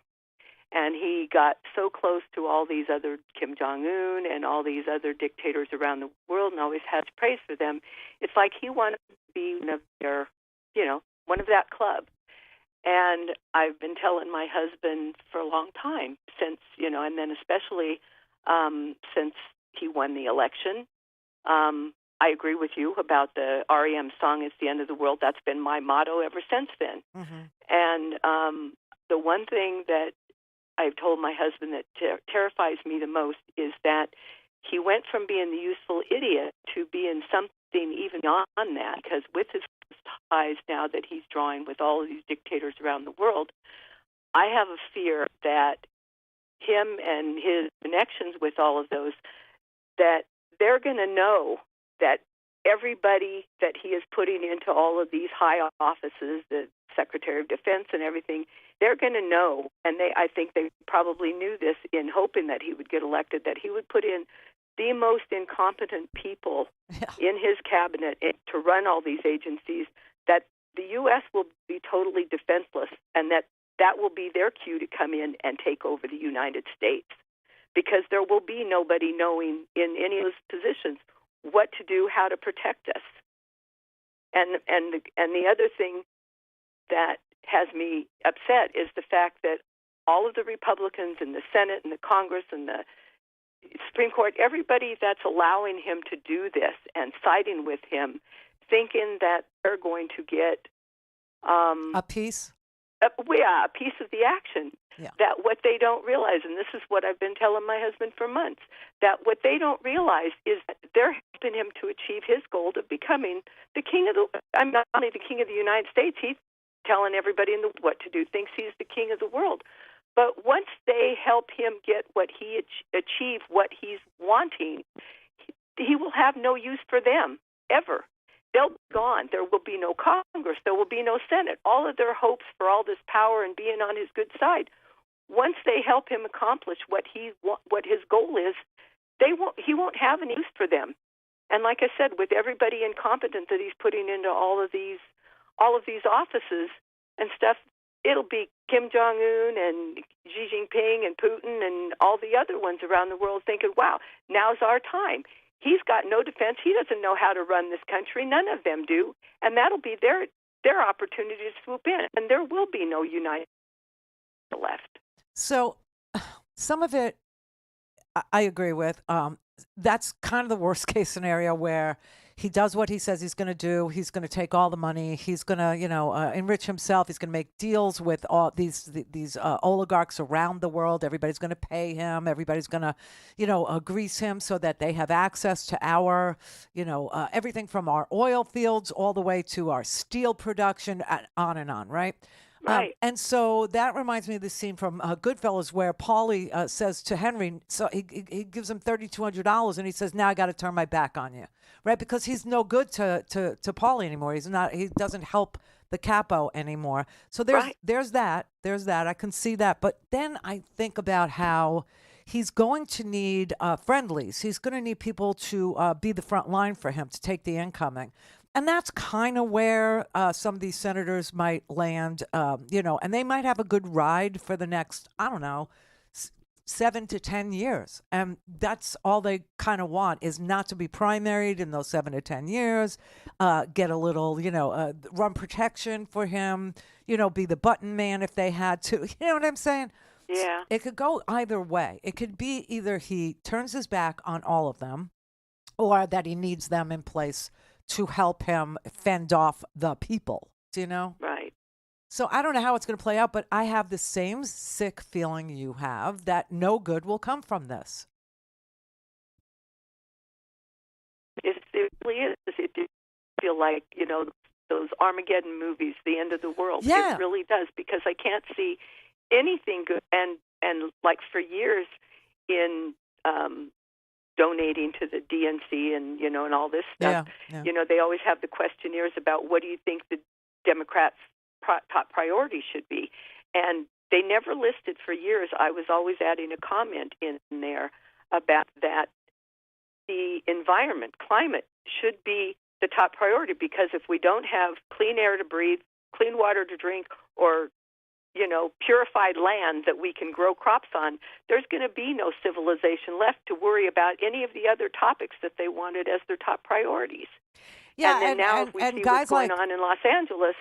And he got so close to all these other Kim Jong-un and all these other dictators around the world and always has praise for them. It's like he wanted to be one of their, one of that club. And I've been telling my husband for a long time since, and then especially since he won the election. I agree with you about the REM song, It's the End of the World. That's been my motto ever since then. Mm-hmm. And the one thing that I've told my husband that terrifies me the most is that he went from being the useful idiot to being something even beyond that, because with his ties now that he's drawing with all of these dictators around the world, I have a fear that him and his connections with all of those, that they're going to know that everybody that he is putting into all of these high offices, the Secretary of Defense and everything, they're going to know, and I think they probably knew this in hoping that he would get elected, that he would put in the most incompetent people in his cabinet to run all these agencies, that the U.S. will be totally defenseless, and that will be their cue to come in and take over the United States, because there will be nobody knowing in any of those positions what to do, how to protect us. And the other thing that has me upset is the fact that all of the Republicans in the Senate and the Congress and the Supreme Court, everybody that's allowing him to do this and siding with him, thinking that they're going to get a piece? A piece of the action. Yeah. That what they don't realize, and this is what I've been telling my husband for months, that what they don't realize is that they're helping him to achieve his goal of becoming the king of not only the king of the United States, he's telling everybody what to do, thinks he's the king of the world. But once they help him get what he achieve what he's wanting, he will have no use for them ever. They'll be gone. There will be no Congress. There will be no Senate. All of their hopes for all this power and being on his good side, once they help him accomplish what his goal is, he won't have any use for them. And like I said, with everybody incompetent that he's putting into all of these offices and stuff, it'll be Kim Jong-un and Xi Jinping and Putin and all the other ones around the world thinking, wow, now's our time. He's got no defense. He doesn't know how to run this country. None of them do. And that'll be their opportunity to swoop in. And there will be no United left. So some of it I agree with. That's kind of the worst case scenario where he does what he says he's going to do. He's going to take all the money. He's going to, enrich himself. He's going to make deals with all these oligarchs around the world. Everybody's going to pay him. Everybody's going to, grease him so that they have access to our, everything from our oil fields all the way to our steel production, on and on, right? Right. And so that reminds me of the scene from Goodfellas where Paulie says to Henry, so he gives him $3,200 and he says, now I got to turn my back on you, right? Because he's no good to Paulie anymore. He doesn't help the capo anymore. So there's that. I can see that. But then I think about how he's going to need friendlies. He's going to need people to be the front line for him to take the incoming. And that's kind of where some of these senators might land, and they might have a good ride for the next, 7 to 10 years. And that's all they kind of want, is not to be primaried in those 7 to 10 years, get a little, run protection for him, be the button man if they had to. You know what I'm saying? Yeah. It could go either way. It could be either he turns his back on all of them or that he needs them in place to help him fend off the people, do you know? Right. So I don't know how it's going to play out, but I have the same sick feeling you have that no good will come from this. It really is. It does feel like, those Armageddon movies, the end of the world. Yeah. It really does, because I can't see anything good. And like for years in donating to the DNC and, and all this stuff, they always have the questionnaires about what do you think the Democrats' top priorities should be. And they never listed for years. I was always adding a comment in there about that the environment, climate, should be the top priority, because if we don't have clean air to breathe, clean water to drink, or purified land that we can grow crops on, there's going to be no civilization left to worry about any of the other topics that they wanted as their top priorities. Yeah, and then now if we see what's going on in Los Angeles,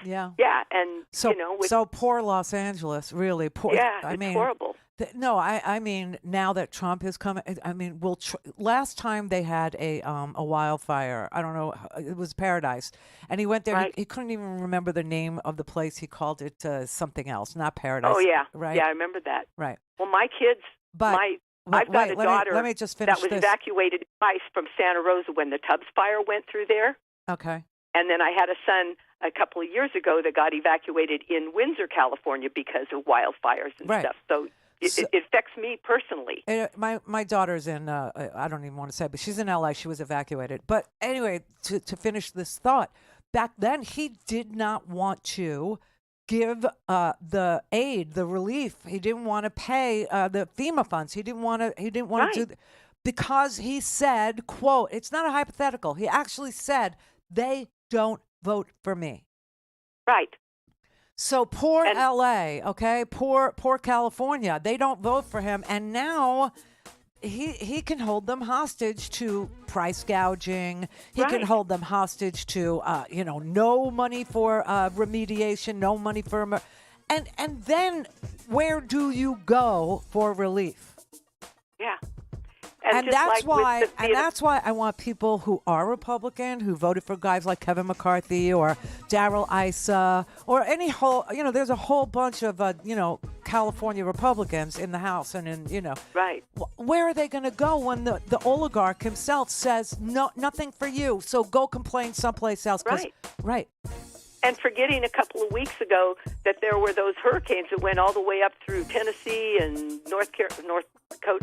and so poor Los Angeles, really poor. Yeah, I mean, horrible. I mean, now that Trump has come, last time they had a wildfire, I don't know, it was Paradise, and he went there. Right. He couldn't even remember the name of the place. He called it something else, not Paradise. Oh yeah, right. Yeah, I remember that. Right. Well, my kids, I've got a daughter let me just finish that was this. evacuated twice from Santa Rosa when the Tubbs fire went through there. Okay. And then I had a son a couple of years ago that got evacuated in Windsor, California, because of wildfires and stuff. It affects me personally. My daughter's in, I don't even want to say, but she's in L.A. She was evacuated. But anyway, to finish this thought, back then he did not want to give the aid, the relief. He didn't want to pay the FEMA funds. He didn't want to do because he said, quote, it's not a hypothetical. He actually said, they don't vote for me. Right. So poor LA, okay? Poor California. They don't vote for him. And now he can hold them hostage to price gouging. He can hold them hostage to, no money for remediation, no money for... And then where do you go for relief? Yeah. And that's why I want people who are Republican, who voted for guys like Kevin McCarthy or Darrell Issa or there's a whole bunch of, California Republicans in the House and in, Right. Where are they going to go when the oligarch himself says, no, nothing for you, so go complain someplace else? Right. And forgetting a couple of weeks ago that there were those hurricanes that went all the way up through Tennessee and North Dakota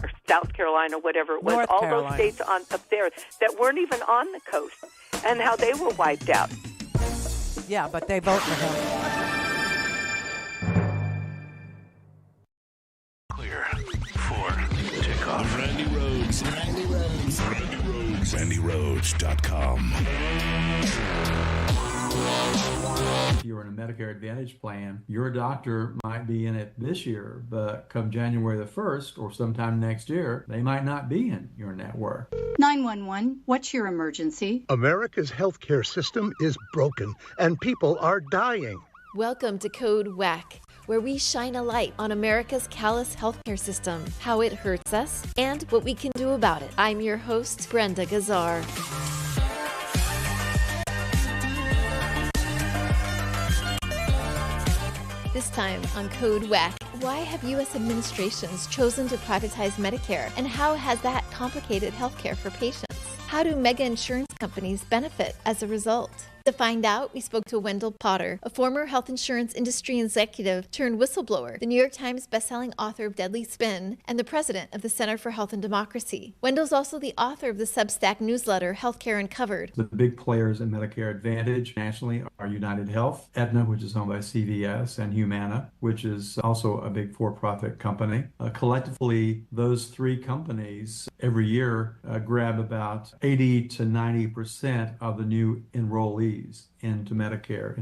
or South Carolina, whatever it was, those states up there that weren't even on the coast, and how they were wiped out. Yeah, but they vote for him. Clear for takeoff. Randi Rhodes. RandiRhodes.com. If you're in a Medicare Advantage plan, your doctor might be in it this year, but come January the 1st or sometime next year, they might not be in your network. 911, what's your emergency? America's healthcare system is broken and people are dying. Welcome to Code WAC, where we shine a light on America's callous healthcare system, how it hurts us, and what we can do about it. I'm your host, Brenda Gazar. This time on Code WAC, why have U.S. administrations chosen to privatize Medicare, and how has that complicated healthcare for patients? How do mega insurance companies benefit as a result? To find out, we spoke to Wendell Potter, a former health insurance industry executive turned whistleblower, the New York Times bestselling author of Deadly Spin, and the president of the Center for Health and Democracy. Wendell's also the author of the Substack newsletter, Healthcare Uncovered. The big players in Medicare Advantage nationally are United Health, Aetna, which is owned by CVS, and Humana, which is also a big for-profit company. Collectively, those three companies every year grab about 80 to 90% of the new enrollees into Medicare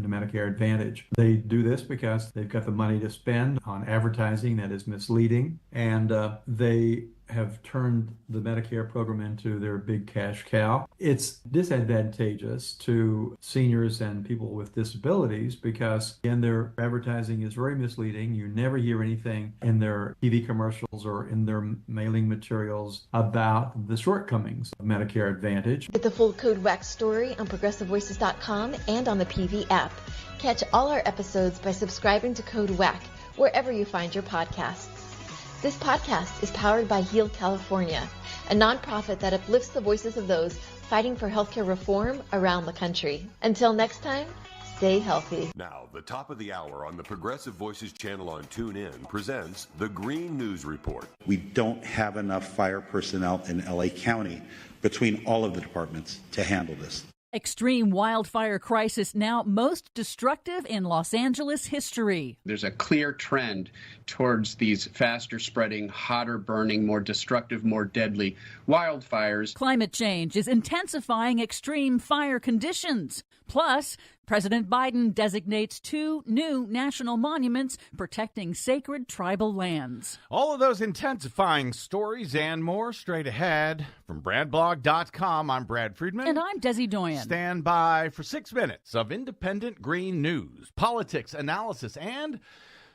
Advantage. They do this because they've got the money to spend on advertising that is misleading, and they have turned the Medicare program into their big cash cow. It's disadvantageous to seniors and people with disabilities because, again, their advertising is very misleading. You never hear anything in their TV commercials or in their mailing materials about the shortcomings of Medicare Advantage. Get the full Code WAC story on ProgressiveVoices.com and on the PV app. Catch all our episodes by subscribing to Code WAC wherever you find your podcasts. This podcast is powered by Heal California, a nonprofit that uplifts the voices of those fighting for healthcare reform around the country. Until next time, stay healthy. Now, the top of the hour on the Progressive Voices channel on TuneIn presents the Green News Report. We don't have enough fire personnel in LA County between all of the departments to handle this. Extreme wildfire crisis now most destructive in Los Angeles history. There's a clear trend towards these faster spreading, hotter burning, more destructive, more deadly wildfires. Climate change is intensifying extreme fire conditions. Plus, President Biden designates 2 new national monuments protecting sacred tribal lands. All of those intensifying stories and more straight ahead. From BradBlog.com, I'm Brad Friedman. And I'm Desi Doyen. Stand by for 6 minutes of independent green news, politics, analysis, and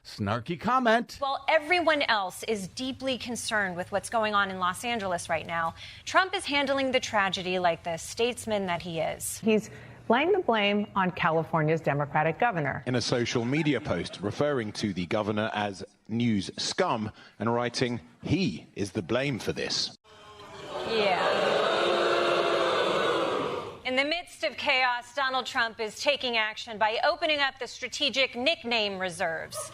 snarky comment. While everyone else is deeply concerned with what's going on in Los Angeles right now, Trump is handling the tragedy like the statesman that he is. He's laying the blame on California's Democratic governor. In a social media post referring to the governor as news scum and writing, he is the blame for this. Yeah. In the midst of chaos, Donald Trump is taking action by opening up the strategic nickname reserves.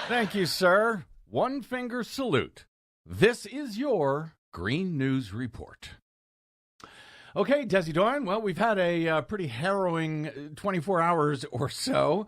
Thank you, sir. one finger salute. This is your Green News Report. Okay, Desi Doyen, well, we've had a pretty harrowing 24 hours or so.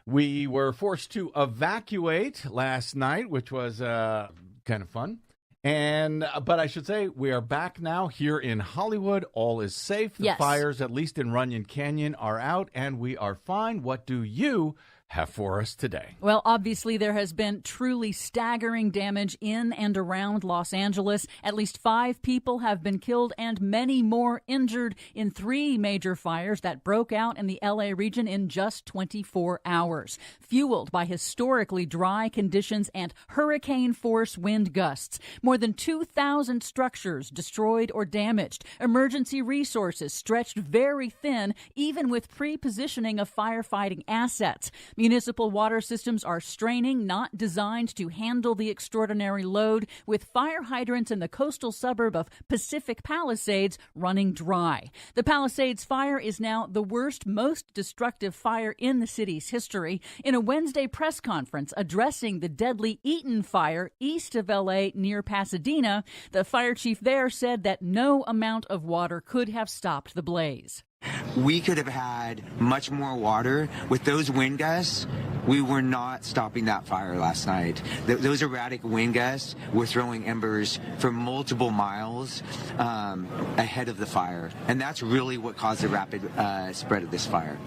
We were forced to evacuate last night, which was kind of fun. But I should say we are back now here in Hollywood. All is safe. The fires, at least in Runyon Canyon, are out, and we are fine. What do you have for us today? Well, obviously there has been truly staggering damage in and around Los Angeles. At least 5 people have been killed and many more injured in 3 major fires that broke out in the LA region in just 24 hours, fueled by historically dry conditions and hurricane-force wind gusts. More than 2,000 structures destroyed or damaged. Emergency resources stretched very thin, even with pre-positioning of firefighting assets. Municipal water systems are straining, not designed to handle the extraordinary load, with fire hydrants in the coastal suburb of Pacific Palisades running dry. The Palisades fire is now the worst, most destructive fire in the city's history. In a Wednesday press conference addressing the deadly Eaton fire east of L.A. near Pasadena, the fire chief there said that no amount of water could have stopped the blaze. We could have had much more water. With those wind gusts, we were not stopping that fire last night. Those erratic wind gusts were throwing embers for multiple miles ahead of the fire. And that's really what caused the rapid spread of this fire.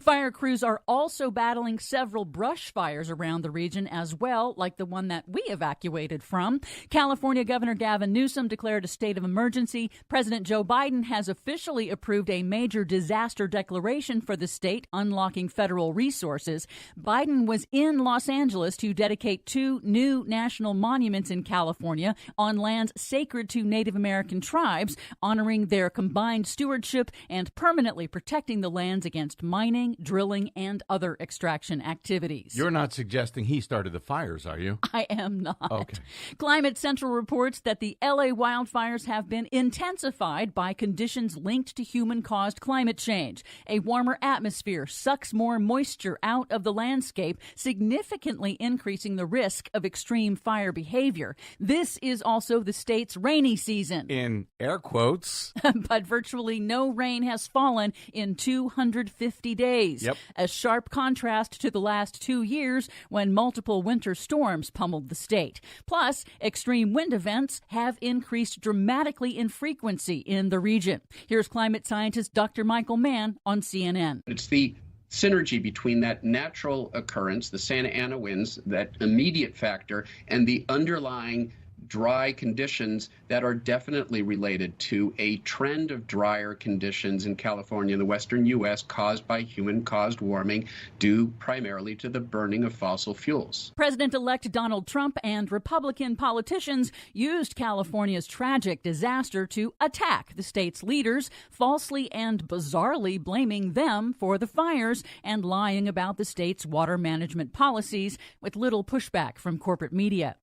Fire crews are also battling several brush fires around the region as well, like the one that we evacuated from. California Governor Gavin Newsom declared a state of emergency. President Joe Biden has officially approved a major disaster declaration for the state, unlocking federal resources. Biden was in Los Angeles to dedicate 2 new national monuments in California on lands sacred to Native American tribes, honoring their combined stewardship and permanently protecting the lands against mining, drilling, and other extraction activities. You're not suggesting he started the fires, are you? I am not. Okay. Climate Central reports that the LA wildfires have been intensified by conditions linked to human-caused climate change. A warmer atmosphere sucks more moisture out of the landscape, significantly increasing the risk of extreme fire behavior. This is also the state's rainy season. In air quotes. But virtually no rain has fallen in 250 days. Yep. A sharp contrast to the last 2 years when multiple winter storms pummeled the state. Plus, extreme wind events have increased dramatically in frequency in the region. Here's climate scientist Dr. Michael Mann on CNN. It's the synergy between that natural occurrence, the Santa Ana winds, that immediate factor, and the underlying dry conditions that are definitely related to a trend of drier conditions in California and the western U.S. caused by human-caused warming due primarily to the burning of fossil fuels. President-elect Donald Trump and Republican politicians used California's tragic disaster to attack the state's leaders, falsely and bizarrely blaming them for the fires and lying about the state's water management policies with little pushback from corporate media.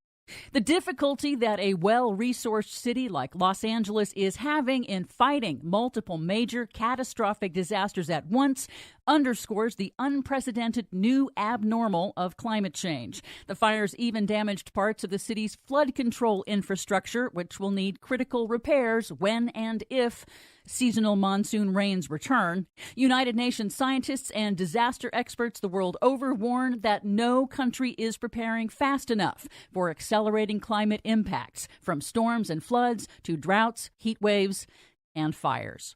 The difficulty that a well-resourced city like Los Angeles is having in fighting multiple major catastrophic disasters at once underscores the unprecedented new abnormal of climate change. The fires even damaged parts of the city's flood control infrastructure, which will need critical repairs when and if seasonal monsoon rains return. United Nations scientists and disaster experts the world over warn that no country is preparing fast enough for accelerating climate impacts, from storms and floods to droughts, heat waves, and fires.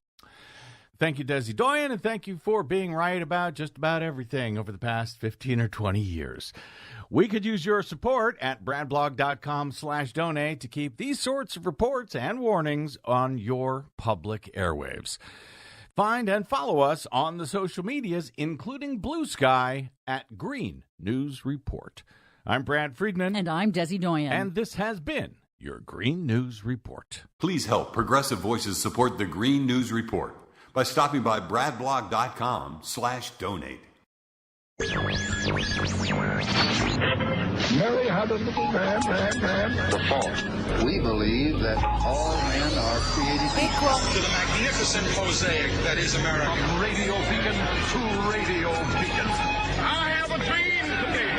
Thank you, Desi Doyen, and thank you for being right about just about everything over the past 15 or 20 years. We could use your support at bradblog.com/donate to keep these sorts of reports and warnings on your public airwaves. Find and follow us on the social medias, including Blue Sky, at Green News Report. I'm Brad Friedman. And I'm Desi Doyen. And this has been your Green News Report. Please help Progressive Voices support the Green News Report by stopping by bradblog.com/donate. Mary had a little ram. The fall. We believe that all men are created equal. To the magnificent mosaic that is America. From radio beacon to radio beacon. I have a dream today.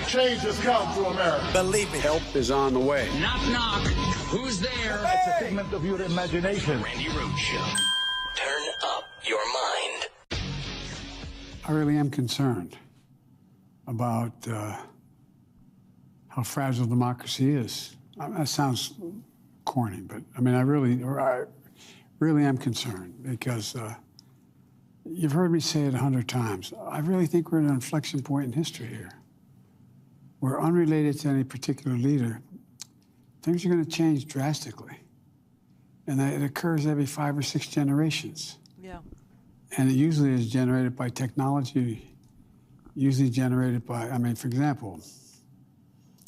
Change has come to America. Believe it. Help is on the way. Knock, knock. Who's there? It's a figment of your imagination. Randi Rhodes Show. Turn up your mind. I really am concerned about how fragile democracy is. That sounds corny, but I mean, I really am concerned because you've heard me say it 100 times. I really think we're at an inflection point in history here. We're unrelated to any particular leader. Things are going to change drastically. And it occurs every 5 or 6 generations. Yeah. And it usually is generated by technology, usually generated by, I mean, for example,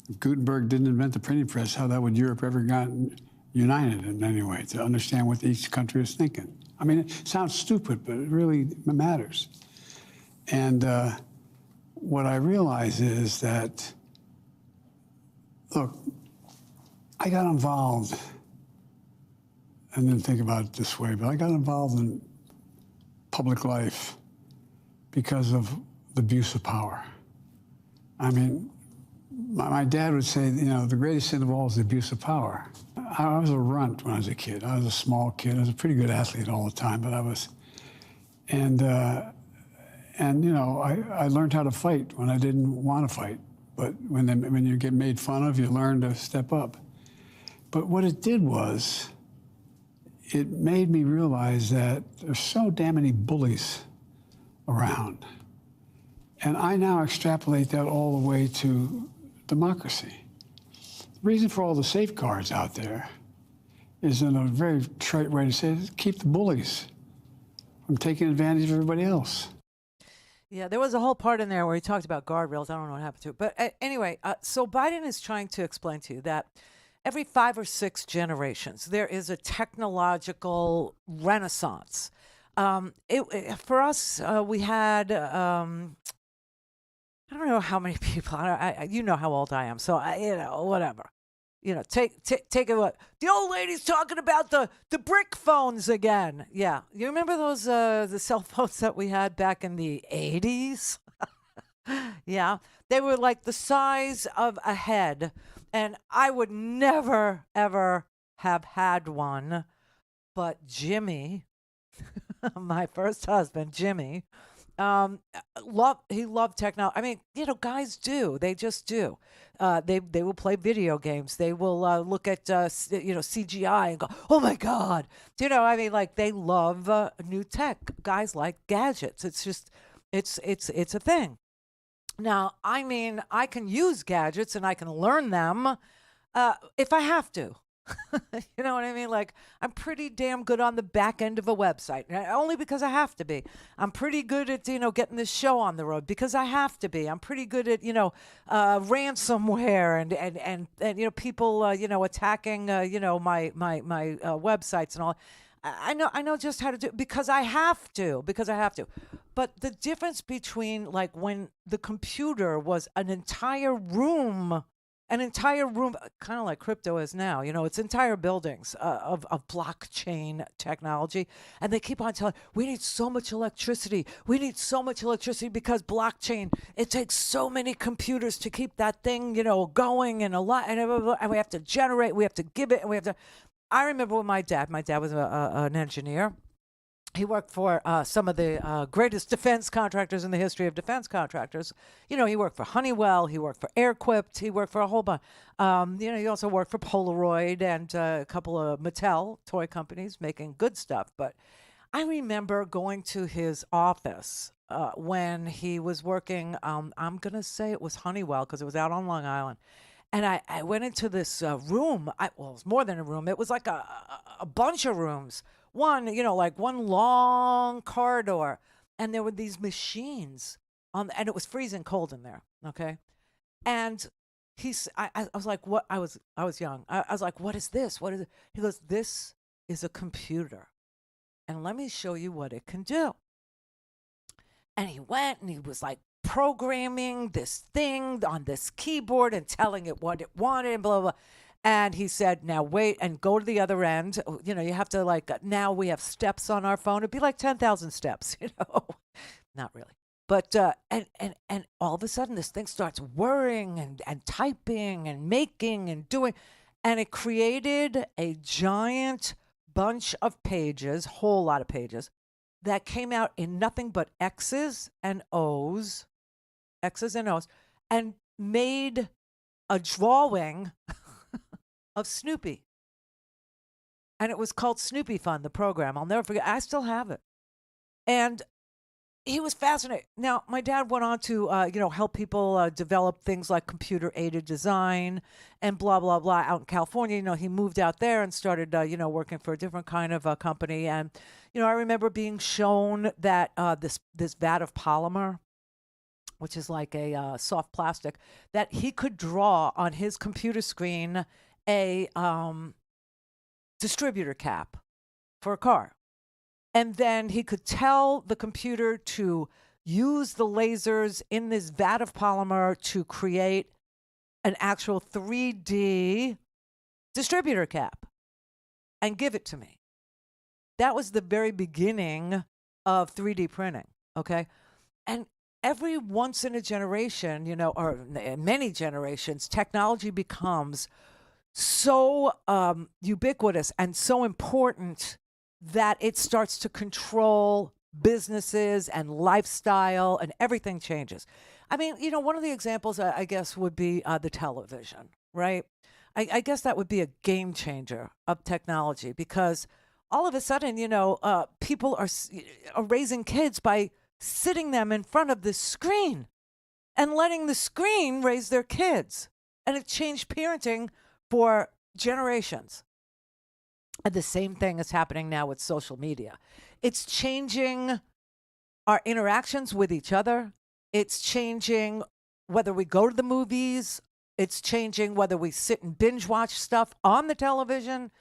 if Gutenberg didn't invent the printing press, how that would Europe ever gotten united in any way to understand what each country is thinking? I mean, it sounds stupid, but it really matters. And what I realize is that, look, I got involved, I didn't think about it this way, but I got involved in public life because of the abuse of power. I mean, my dad would say, you know, the greatest sin of all is the abuse of power. I was a runt when I was a kid. I was a small kid. I was a pretty good athlete all the time, but I was, and you know, I learned how to fight when I didn't want to fight. But when you get made fun of, you learn to step up. But what it did was, it made me realize that there's so damn many bullies around. And I now extrapolate that all the way to democracy. The reason for all the safeguards out there is, in a very trite way to say it, keep the bullies from taking advantage of everybody else. Yeah, there was a whole part in there where he talked about guardrails. I don't know what happened to it. But anyway, so Biden is trying to explain to you that every 5 or 6 generations, there is a technological renaissance. For us, we had, I don't know how many people, you know how old I am, so, you know, whatever. You know, take a look. The old lady's talking about the brick phones again. Yeah. You remember those, the cell phones that we had back in the 80s? Yeah. They were like the size of a head. And I would never, ever have had one. But Jimmy, my first husband, Jimmy, he loved technology. I mean, you know, guys do. They just do. They will play video games. They will look at, you know, CGI and go, oh, my God. You know, I mean, like, they love new tech. Guys like gadgets. It's just, it's a thing. Now, I mean, I can use gadgets and I can learn them if I have to. You know what I mean? Like, I'm pretty damn good on the back end of a website, only because I have to be. I'm pretty good at, you know, getting this show on the road because I have to be. I'm pretty good at, you know, ransomware and you know, people, you know, attacking, you know, my websites and all. I know just how to do it because I have to. But the difference between, like, when the computer was an entire room, kind of like crypto is now, you know, it's entire buildings of blockchain technology. And they keep on telling, we need so much electricity. Because blockchain, it takes so many computers to keep that thing, you know, going and and we have to generate, we have to give it, and we have to. I remember when my dad was an engineer. He worked for some of the greatest defense contractors in the history of defense contractors. You know, he worked for Honeywell, he worked for Airquipped, he worked for a whole bunch. You know, he also worked for Polaroid and a couple of Mattel toy companies making good stuff. But I remember going to his office when he was working, I'm going to say it was Honeywell because it was out on Long Island. And I went into this room. Well, it was more than a room. It was like a bunch of rooms. One, you know, like one long corridor. And there were these machines and it was freezing cold in there. Okay. And I was like, what? I was young. I was like, what is this? What is it? He goes, this is a computer. And let me show you what it can do. And he went and he was like programming this thing on this keyboard and telling it what it wanted and blah, blah, blah. And he said, now wait and go to the other end. You know, you have to, like, now we have steps on our phone. It'd be like 10,000 steps, you know. Not really. But and all of a sudden this thing starts whirring and typing and making and doing, and it created a giant bunch of pages, whole lot of pages, that came out in nothing but X's and O's, and made a drawing of Snoopy. And it was called Snoopy Fun, the program. I'll never forget. I still have it. And he was fascinated. Now, my dad went on to, help people develop things like computer-aided design and blah, blah, blah out in California. He moved out there and started, working for a different kind of company. And, I remember being shown that this vat of polymer, which is like a soft plastic, that he could draw on his computer screen a distributor cap for a car. And then he could tell the computer to use the lasers in this vat of polymer to create an actual 3D distributor cap and give it to me. That was the very beginning of 3D printing, okay? And every once in a generation, or many generations, technology becomes so ubiquitous and so important that it starts to control businesses and lifestyle, and everything changes. I mean, one of the examples, I guess, would be the television, right? I guess that would be a game changer of technology, because all of a sudden, people are raising kids by sitting them in front of the screen and letting the screen raise their kids. And it changed parenting for generations. And the same thing is happening now with social media. It's changing our interactions with each other. It's changing whether we go to the movies. It's changing whether we sit and binge watch stuff on the television.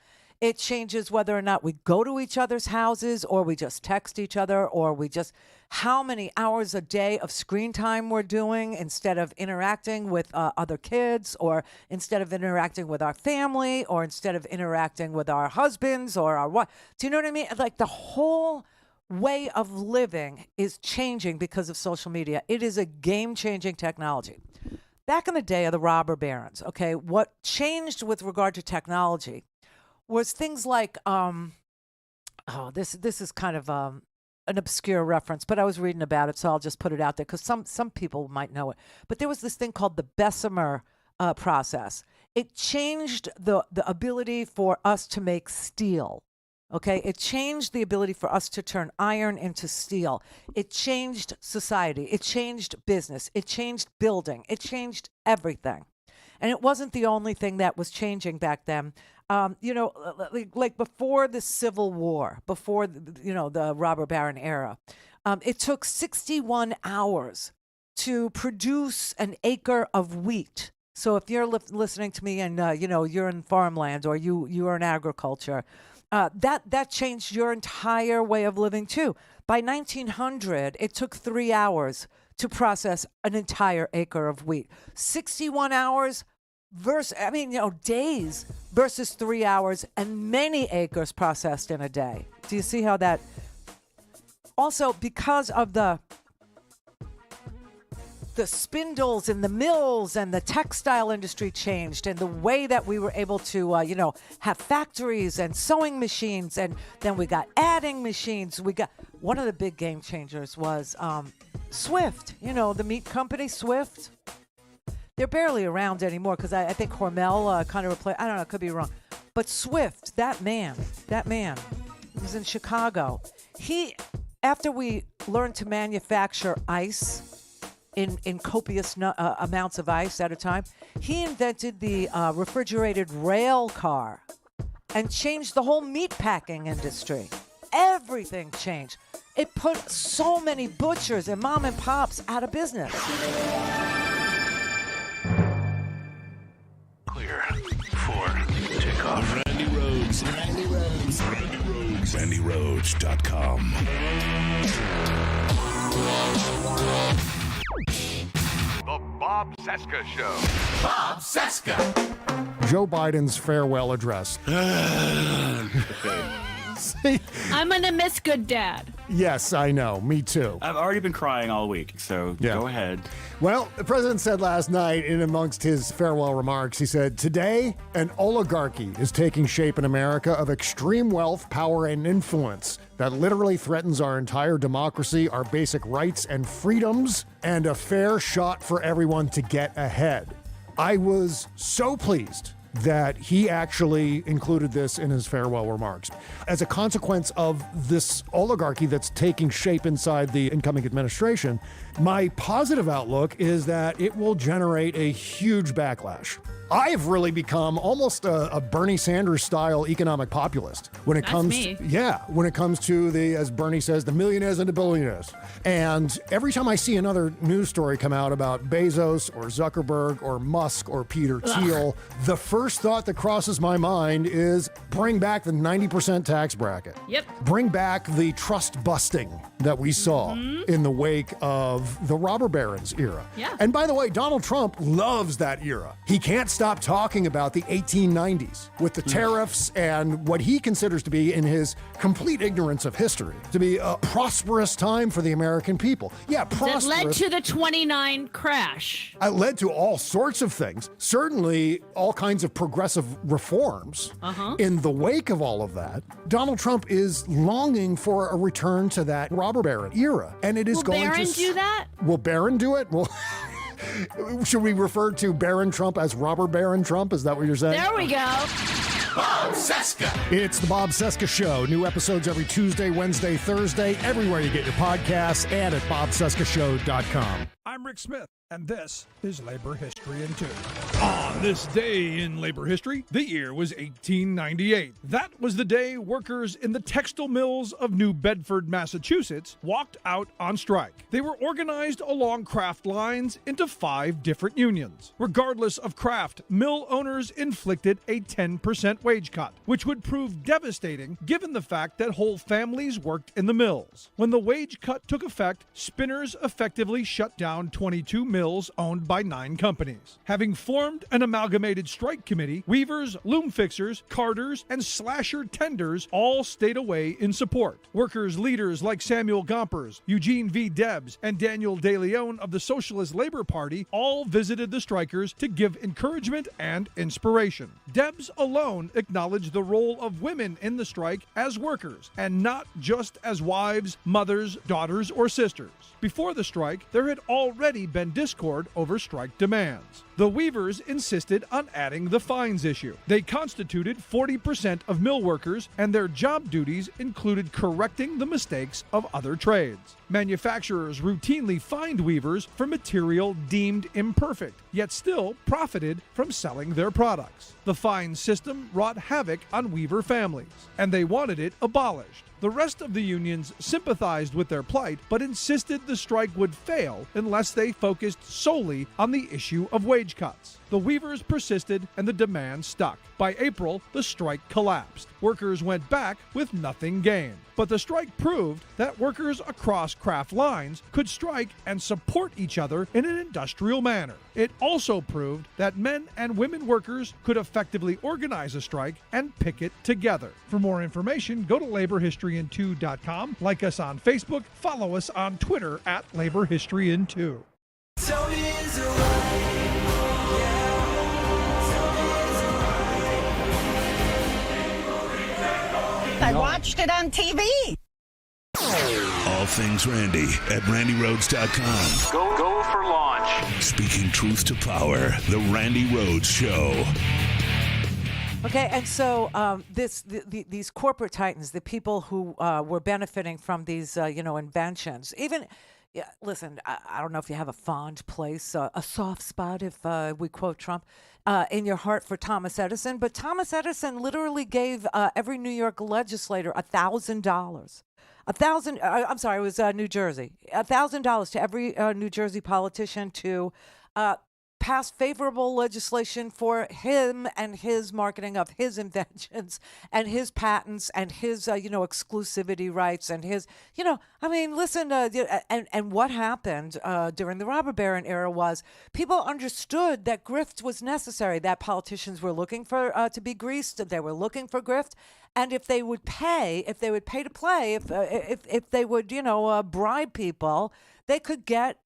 It changes whether or not we go to each other's houses, or we just text each other, or we just how many hours a day of screen time we're doing instead of interacting with other kids, or instead of interacting with our family, or instead of interacting with our husbands or our wife. Do you know what I mean? Like, the whole way of living is changing because of social media. It is a game-changing technology. Back in the day of the robber barons, okay, what changed with regard to technology was things like, this is kind of an obscure reference, but I was reading about it, so I'll just put it out there because some people might know it. But there was this thing called the Bessemer process. It changed the ability for us to make steel. Okay, it changed the ability for us to turn iron into steel. It changed society. It changed business. It changed building. It changed everything. And it wasn't the only thing that was changing back then. Like before the Civil War, before the robber baron era, it took 61 hours to produce an acre of wheat. So if you're listening to me and you're in farmland, or you are in agriculture, that changed your entire way of living too. By 1900, it took 3 hours to process an entire acre of wheat. 61 hours days versus 3 hours, and many acres processed in a day. Do you see how that? Also, because of the spindles and the mills and the textile industry changed, and the way that we were able to, have factories and sewing machines, and then we got adding machines. We got one of the big game changers was Swift. The meat company Swift. They're barely around anymore because I think Hormel kind of replaced. I don't know, I could be wrong. But Swift, that man, he was in Chicago. After we learned to manufacture ice in copious amounts of ice at a time, he invented the refrigerated rail car and changed the whole meat packing industry. Everything changed. It put so many butchers and mom and pops out of business. Clear for takeoff. Randi Rhodes. RandiRhodes.com. The Bob Cesca Show. Bob Cesca. Joe Biden's farewell address. I'm going to miss good dad. Yes, I know. Me too. I've already been crying all week, so go ahead. Well, the president said last night in amongst his farewell remarks, he said, today, an oligarchy is taking shape in America of extreme wealth, power, and influence that literally threatens our entire democracy, our basic rights and freedoms, and a fair shot for everyone to get ahead. I was so pleased that he actually included this in his farewell remarks. As a consequence of this oligarchy that's taking shape inside the incoming administration, my positive outlook is that it will generate a huge backlash. I have really become almost a Bernie Sanders style economic populist when it comes to the, as Bernie says, the millionaires and the billionaires. And every time I see another news story come out about Bezos or Zuckerberg or Musk or Peter Thiel, the first thought that crosses my mind is bring back the 90% tax bracket. Yep. Bring back the trust busting that we saw in the wake of the robber barons era. Yeah. And by the way, Donald Trump loves that era. He can't stop talking about the 1890s with the tariffs and what he considers to be, in his complete ignorance of history, to be a prosperous time for the American people. Yeah, prosperous. That led to the 29 crash. It led to all sorts of things. Certainly all kinds of progressive reforms. In the wake of all of that, Donald Trump is longing for a return to that robber baron era. And it is Will Barron do that? Will Barron do it? Well, should we refer to Barron Trump as Robert Barron Trump? Is that what you're saying? There we go. Bob Cesca. It's the Bob Cesca Show. New episodes every Tuesday, Wednesday, Thursday, everywhere you get your podcasts, and at bobcescashow.com. I'm Rick Smith, and this is Labor History in 2. On this day in labor history, the year was 1898. That was the day workers in the textile mills of New Bedford, Massachusetts, walked out on strike. They were organized along craft lines into 5 different unions. Regardless of craft, mill owners inflicted a 10% wage cut, which would prove devastating given the fact that whole families worked in the mills. When the wage cut took effect, spinners effectively shut down 22 mills owned by 9 companies. Having formed an amalgamated strike committee, weavers, loom fixers, carders, and slasher tenders all stayed away in support. Workers' leaders like Samuel Gompers, Eugene V. Debs, and Daniel De Leon of the Socialist Labor Party all visited the strikers to give encouragement and inspiration. Debs alone acknowledged the role of women in the strike as workers, and not just as wives, mothers, daughters, or sisters. Before the strike, there had already been discord over strike demands. The weavers insisted on adding the fines issue. They constituted 40% of mill workers, and their job duties included correcting the mistakes of other trades. Manufacturers routinely fined weavers for material deemed imperfect, yet still profited from selling their products. The fine system wrought havoc on weaver families, and they wanted it abolished. The rest of the unions sympathized with their plight, but insisted the strike would fail unless they focused solely on the issue of wage cuts. The weavers persisted, and the demand stuck. By April, the strike collapsed. Workers went back with nothing gained. But the strike proved that workers across craft lines could strike and support each other in an industrial manner. It also proved that men and women workers could effectively organize a strike and picket together. For more information, go to laborhistoryin2.com, like us on Facebook, follow us on Twitter at laborhistoryin2. So is right. I watched it on TV. All things Randi at RandiRhodes.com. Go for launch. Speaking truth to power, the Randi Rhodes Show. Okay, and so these corporate titans, the people who were benefiting from these, inventions, even. Yeah, listen, I don't know if you have a fond place, a soft spot, if we quote Trump, in your heart for Thomas Edison. But Thomas Edison literally gave every New York legislator $1,000. It was New Jersey. $1,000 to every New Jersey politician to pass favorable legislation for him and his marketing of his inventions and his patents and his, exclusivity rights and his, listen, and what happened during the robber baron era was people understood that grift was necessary, that politicians were looking for to be greased, they were looking for grift. And if they would pay to play, if they would, bribe people, they could get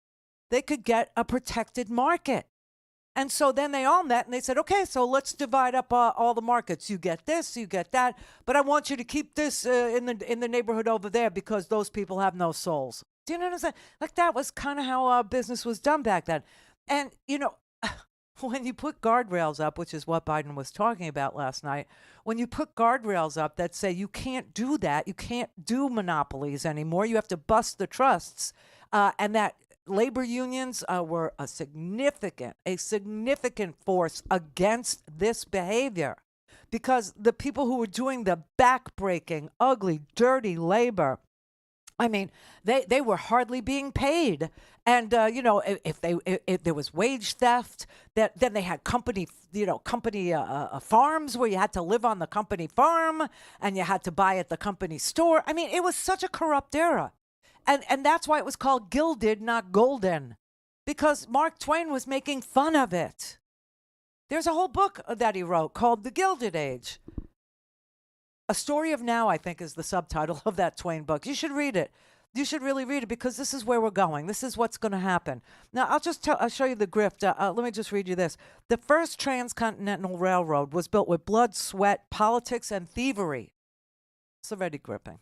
a protected market. And so then they all met and they said, okay, so let's divide up all the markets. You get this, you get that, but I want you to keep this in the neighborhood over there because those people have no souls. Do you know what I'm saying? Like that was kind of how business was done back then. And, when you put guardrails up, which is what Biden was talking about last night, when you put guardrails up that say you can't do that, you can't do monopolies anymore, you have to bust the trusts, and that labor unions were a significant force against this behavior, because the people who were doing the backbreaking, ugly, dirty labor, I mean, they were hardly being paid. And, if there was wage theft, then they had company farms where you had to live on the company farm and you had to buy at the company store. I mean, it was such a corrupt era. And that's why it was called Gilded, not Golden, because Mark Twain was making fun of it. There's a whole book that he wrote called The Gilded Age. A Story of Now, I think, is the subtitle of that Twain book. You should read it. You should really read it, because this is where we're going. This is what's going to happen. Now, I'll show you the grift. Let me just read you this. The first transcontinental railroad was built with blood, sweat, politics, and thievery. It's already gripping.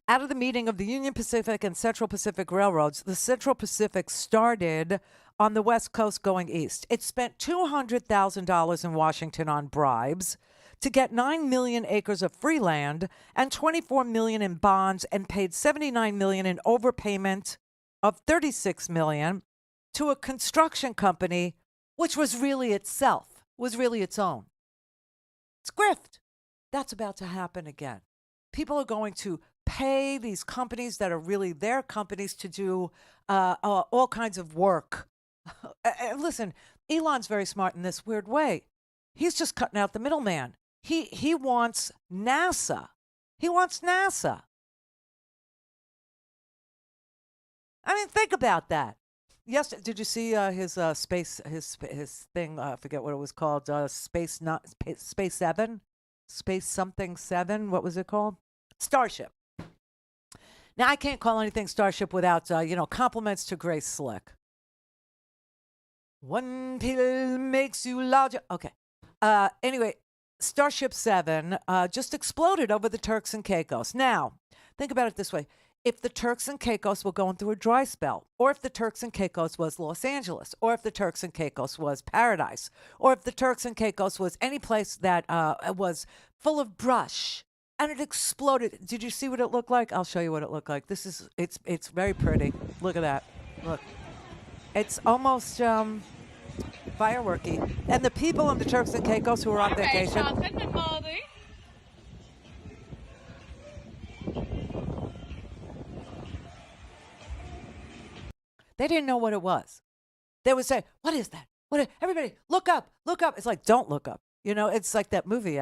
Out of the meeting of the Union Pacific and Central Pacific Railroads, the Central Pacific started on the West Coast going east. It spent $200,000 in Washington on bribes to get 9 million acres of free land and $24 million in bonds, and paid $79 million in overpayment of $36 million to a construction company, which was really its own. It's grift. That's about to happen again. People are going to pay these companies that are really their companies to do all kinds of work. Listen, Elon's very smart in this weird way. He's just cutting out the middleman. He wants NASA. He wants NASA. I mean, think about that. Yes, did you see his space thing? I forget what it was called. Space 7, Space something 7. What was it called? Starship. Now, I can't call anything Starship without compliments to Grace Slick. One pill makes you larger. Okay. Anyway. Starship 7 just exploded over the Turks and Caicos. Now, think about it this way. If the Turks and Caicos were going through a dry spell, or if the Turks and Caicos was Los Angeles, or if the Turks and Caicos was paradise, or if the Turks and Caicos was any place that was full of brush, and it exploded. Did you see what it looked like? I'll show you what it looked like. It's very pretty. Look at that. Look. It's almost... fireworky. And the people in the Turks and Caicos who were on vacation. They didn't know what it was. They would say, what is that? Everybody, look up, look up. It's like, don't look up. It's like that movie.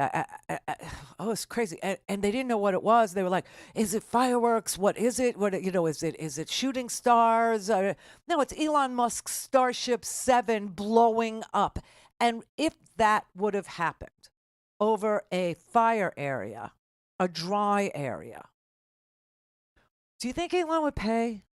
It's crazy. And they didn't know what it was. They were like, is it fireworks? What is it? Is it shooting stars? No, it's Elon Musk's Starship 7 blowing up. And if that would have happened over a fire area, a dry area, do you think Elon would pay?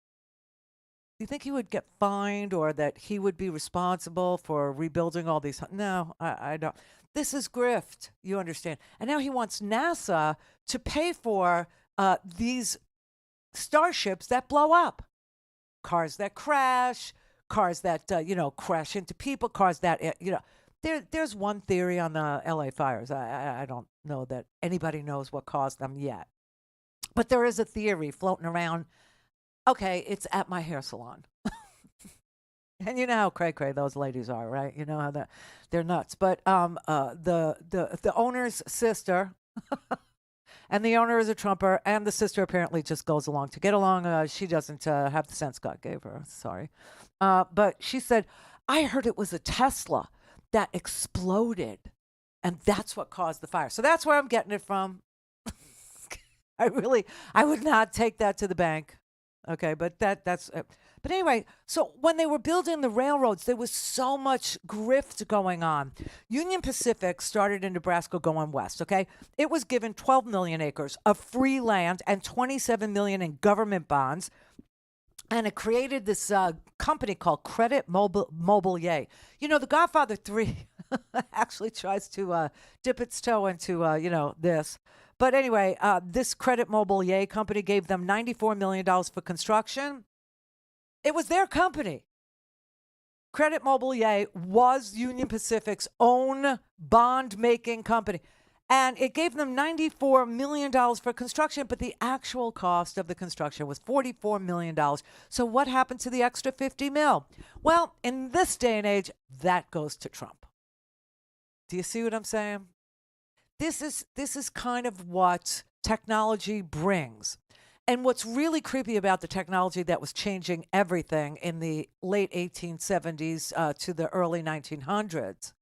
Do you think he would get fined, or that he would be responsible for rebuilding all these? No, I don't. This is grift, you understand. And now he wants NASA to pay for these starships that blow up. Cars that crash, cars that, crash into people, cars that, There's one theory on the LA fires. I don't know that anybody knows what caused them yet. But there is a theory floating around. Okay, it's at my hair salon. And you know how cray-cray those ladies are, right? You know how they're nuts. But the owner's sister, and the owner is a Trumper, and the sister apparently just goes along to get along. She doesn't have the sense God gave her. Sorry. But she said, I heard it was a Tesla that exploded, and that's what caused the fire. So that's where I'm getting it from. I would not take that to the bank. Okay, but that's. But anyway, so when they were building the railroads, there was so much grift going on. Union Pacific started in Nebraska going west, okay? It was given 12 million acres of free land and 27 million in government bonds. And it created this company called Credit Mobilier. You know, The Godfather 3 actually tries to dip its toe into, this. But anyway, this Credit Mobilier company gave them $94 million for construction. It was their company. Credit Mobilier was Union Pacific's own bond-making company. And it gave them $94 million for construction, but the actual cost of the construction was $44 million. So what happened to the extra $50 million? Well, in this day and age, that goes to Trump. Do you see what I'm saying? This is kind of what technology brings. And what's really creepy about the technology that was changing everything in the late 1870s to the early 1900s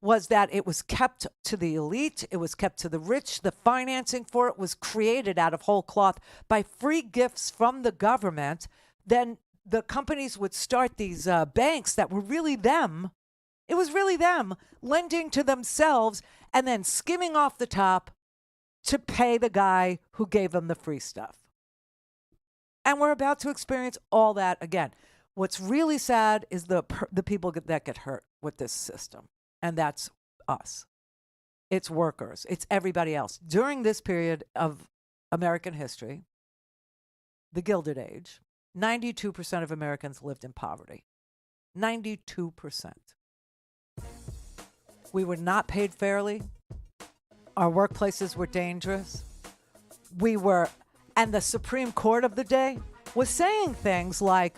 was that it was kept to the elite, it was kept to the rich. The financing for it was created out of whole cloth by free gifts from the government. Then the companies would start these banks that were really them. It was really them lending to themselves and then skimming off the top to pay the guy who gave them the free stuff. And we're about to experience all that again. What's really sad is the people that get hurt with this system. And that's us. It's workers. It's everybody else. During this period of American history, the Gilded Age, 92% of Americans lived in poverty. 92%. We were not paid fairly. Our workplaces were dangerous. And the Supreme Court of the day was saying things like,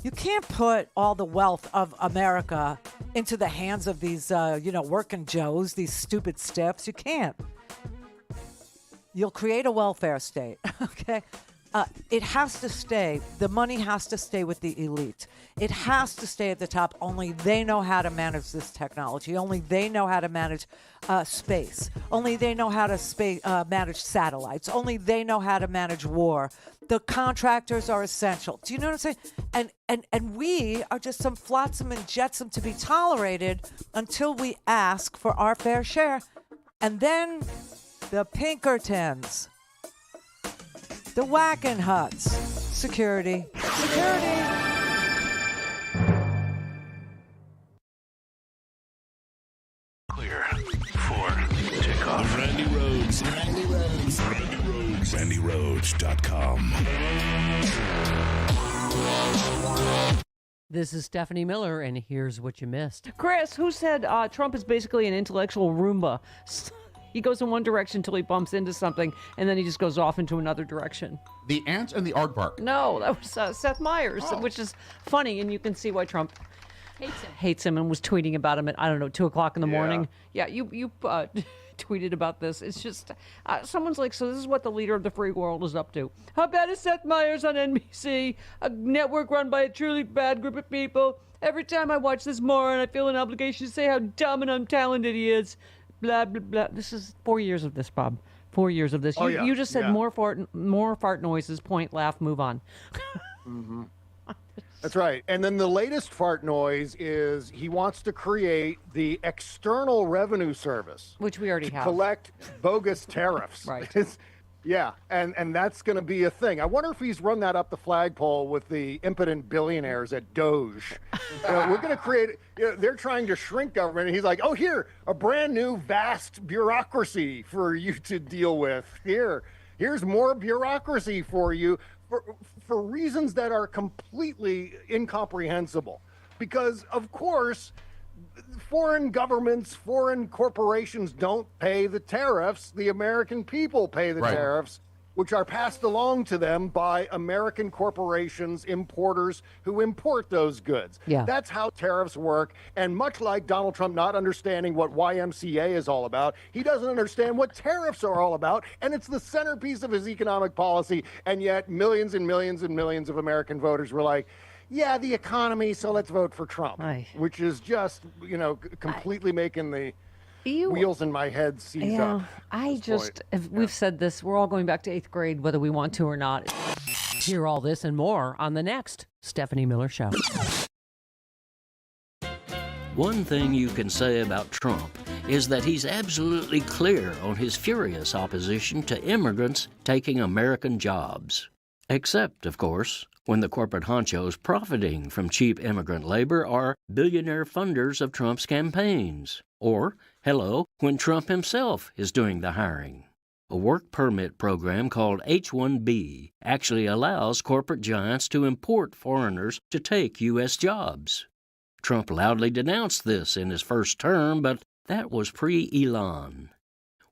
you can't put all the wealth of America into the hands of these, working Joes, these stupid stiffs. You can't. You'll create a welfare state, okay? It has to stay. The money has to stay with the elite. It has to stay at the top. Only they know how to manage this technology. Only they know how to manage space. Only they know how to manage satellites. Only they know how to manage war. The contractors are essential. Do you know what I'm saying? And we are just some flotsam and jetsam to be tolerated until we ask for our fair share. And then the Pinkertons. The Whackin' Huts. Security. Clear for takeoff. Randi Rhodes. RandiRhodes.com. This is Stephanie Miller, and here's what you missed. Chris, who said Trump is basically an intellectual Roomba? He goes in one direction until he bumps into something, and then he just goes off into another direction. The ant and the aardvark. No, that was Seth Meyers, which is funny, and you can see why Trump hates him and was tweeting about him at, 2 o'clock in the morning. Yeah, you tweeted about this. It's just, someone's like, so this is what the leader of the free world is up to. How bad is Seth Meyers on NBC? A network run by a truly bad group of people. Every time I watch this moron, I feel an obligation to say how dumb and untalented he is. Blah, blah, blah. This is 4 years of this, Bob. 4 years of this. You just said more fart noises, point, laugh, move on. Mm-hmm. That's right. And then the latest fart noise is he wants to create the External Revenue Service. Which we already have. Collect bogus tariffs. Right. Yeah, and that's going to be a thing. I wonder if he's run that up the flagpole with the impotent billionaires at Doge. We're going to create, they're trying to shrink government, and he's like, oh, here, a brand new vast bureaucracy for you to deal with. Here's more bureaucracy for you for reasons that are completely incomprehensible. Because, of course, foreign governments, foreign corporations don't pay the tariffs. The American people pay the tariffs, which are passed along to them by American corporations, importers who import those goods. Yeah. That's how tariffs work. And much like Donald Trump not understanding what YMCA is all about, he doesn't understand what tariffs are all about. And it's the centerpiece of his economic policy. And yet millions and millions and millions of American voters were like, yeah, the economy, so let's vote for Trump, which is just, completely making the wheels in my head seize up. We've said this, we're all going back to 8th grade, whether we want to or not. Hear all this and more on the next Stephanie Miller Show. One thing you can say about Trump is that he's absolutely clear on his furious opposition to immigrants taking American jobs. Except, of course, when the corporate honchos profiting from cheap immigrant labor are billionaire funders of Trump's campaigns. Or, hello, when Trump himself is doing the hiring. A work permit program called H-1B actually allows corporate giants to import foreigners to take U.S. jobs. Trump loudly denounced this in his first term, but that was pre-Elon.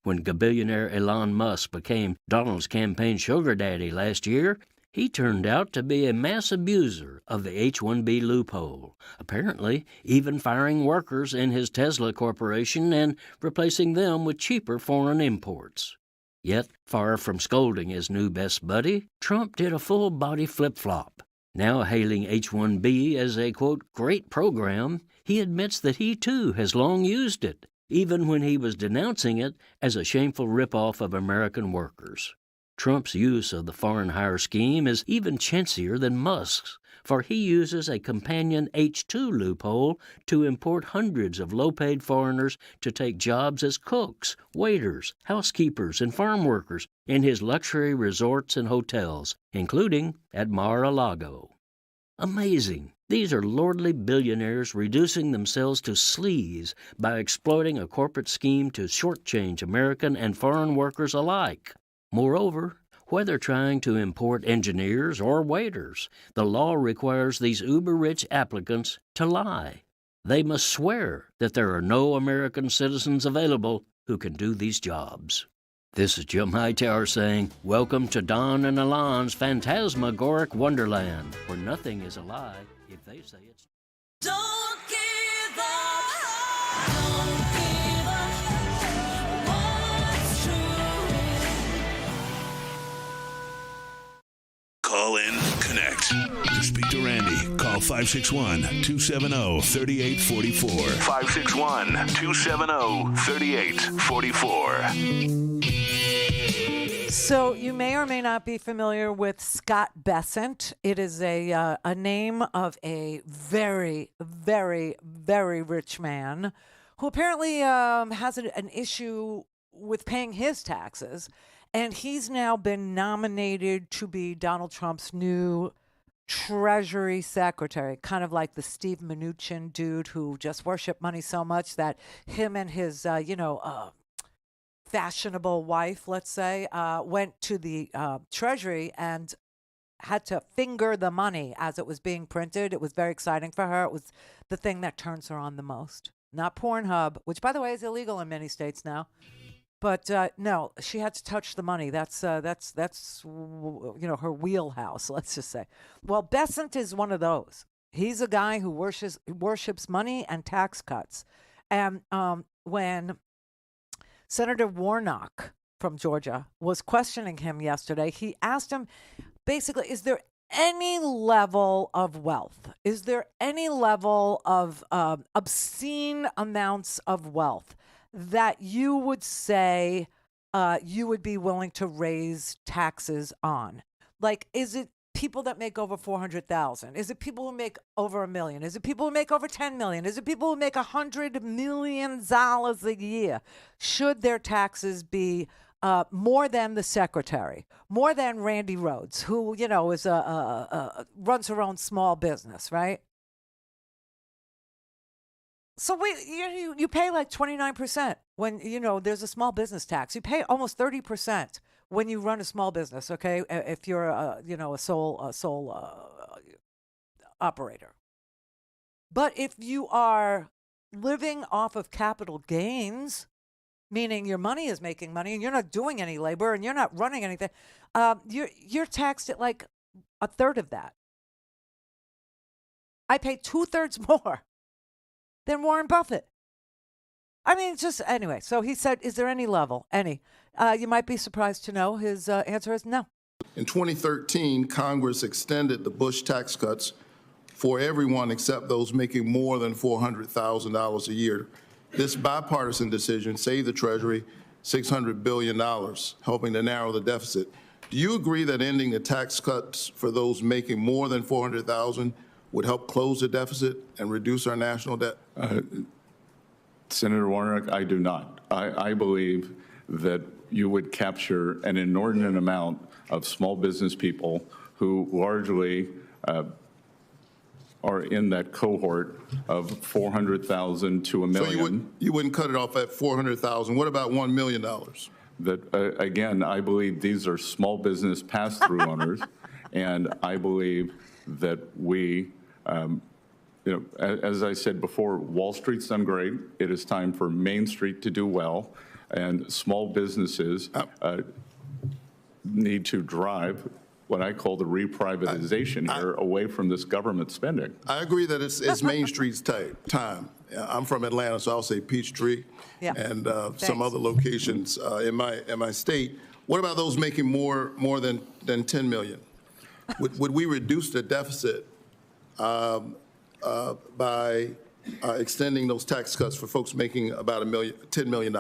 When billionaire Elon Musk became Donald's campaign sugar daddy last year, he turned out to be a mass abuser of the H-1B loophole, apparently even firing workers in his Tesla corporation and replacing them with cheaper foreign imports. Yet, far from scolding his new best buddy, Trump did a full-body flip-flop. Now hailing H-1B as a, quote, great program, he admits that he, too, has long used it, even when he was denouncing it as a shameful ripoff of American workers. Trump's use of the foreign hire scheme is even chintzier than Musk's, for he uses a companion H-2 loophole to import hundreds of low-paid foreigners to take jobs as cooks, waiters, housekeepers, and farm workers in his luxury resorts and hotels, including at Mar-a-Lago. Amazing. These are lordly billionaires reducing themselves to sleaze by exploiting a corporate scheme to shortchange American and foreign workers alike. Moreover, whether trying to import engineers or waiters, the law requires these uber-rich applicants to lie. They must swear that there are no American citizens available who can do these jobs. This is Jim Hightower saying, welcome to Don and Alon's phantasmagoric wonderland, where nothing is a lie if they say it's... Don't give up. Don't give up. What's true? Call in, connect. To speak to Randy, call 561-270-3844. 561-270-3844. So you may or may not be familiar with Scott Bessent. It is a name of a very, very, very rich man who apparently has an issue with paying his taxes. And he's now been nominated to be Donald Trump's new Treasury Secretary, kind of like the Steve Mnuchin dude who just worshiped money so much that him and his, fashionable wife, let's say, went to the Treasury and had to finger the money as it was being printed. It was very exciting for her. It was the thing that turns her on the most. Not Pornhub, which, by the way, is illegal in many states now. But no, she had to touch the money. That's her wheelhouse, let's just say. Well, Bessent is one of those. He's a guy who worships money and tax cuts. And when Senator Warnock from Georgia was questioning him yesterday, he asked him, basically, is there any level of wealth? Is there any level of obscene amounts of wealth that you would say you would be willing to raise taxes on? Like, is it people that make over 400,000? Is it people who make over $1 million? Is it people who make over 10 million? Is it people who make $100 million a year? Should their taxes be more than the secretary, more than Randi Rhodes, who is runs her own small business, right? So you pay like 29% when, there's a small business tax. You pay almost 30% when you run a small business, okay, if you're, a sole operator. But if you are living off of capital gains, meaning your money is making money and you're not doing any labor and you're not running anything, you're taxed at like a third of that. I pay 2/3 more than Warren Buffett. I mean, anyway. So he said, is there any level? Any. You might be surprised to know his answer is no. In 2013, Congress extended the Bush tax cuts for everyone except those making more than $400,000 a year. This bipartisan decision saved the Treasury $600 billion, helping to narrow the deficit. Do you agree that ending the tax cuts for those making more than $400,000 would help close the deficit and reduce our national debt? Senator Warnock, I do not. I believe that you would capture an inordinate amount of small business people who largely are in that cohort of 400,000 to $1 million. So you wouldn't cut it off at 400,000. What about $1 million? That again, I believe these are small business pass-through owners, and I believe that we, as I said before, Wall Street's done great. It is time for Main Street to do well, and small businesses need to drive what I call the reprivatization here away from this government spending. I agree that it's Main Street's time. I'm from Atlanta, so I'll say Peachtree and some other locations in my state. What about those making more than $10 million? Would we reduce the deficit by extending those tax cuts for folks making about $10 million?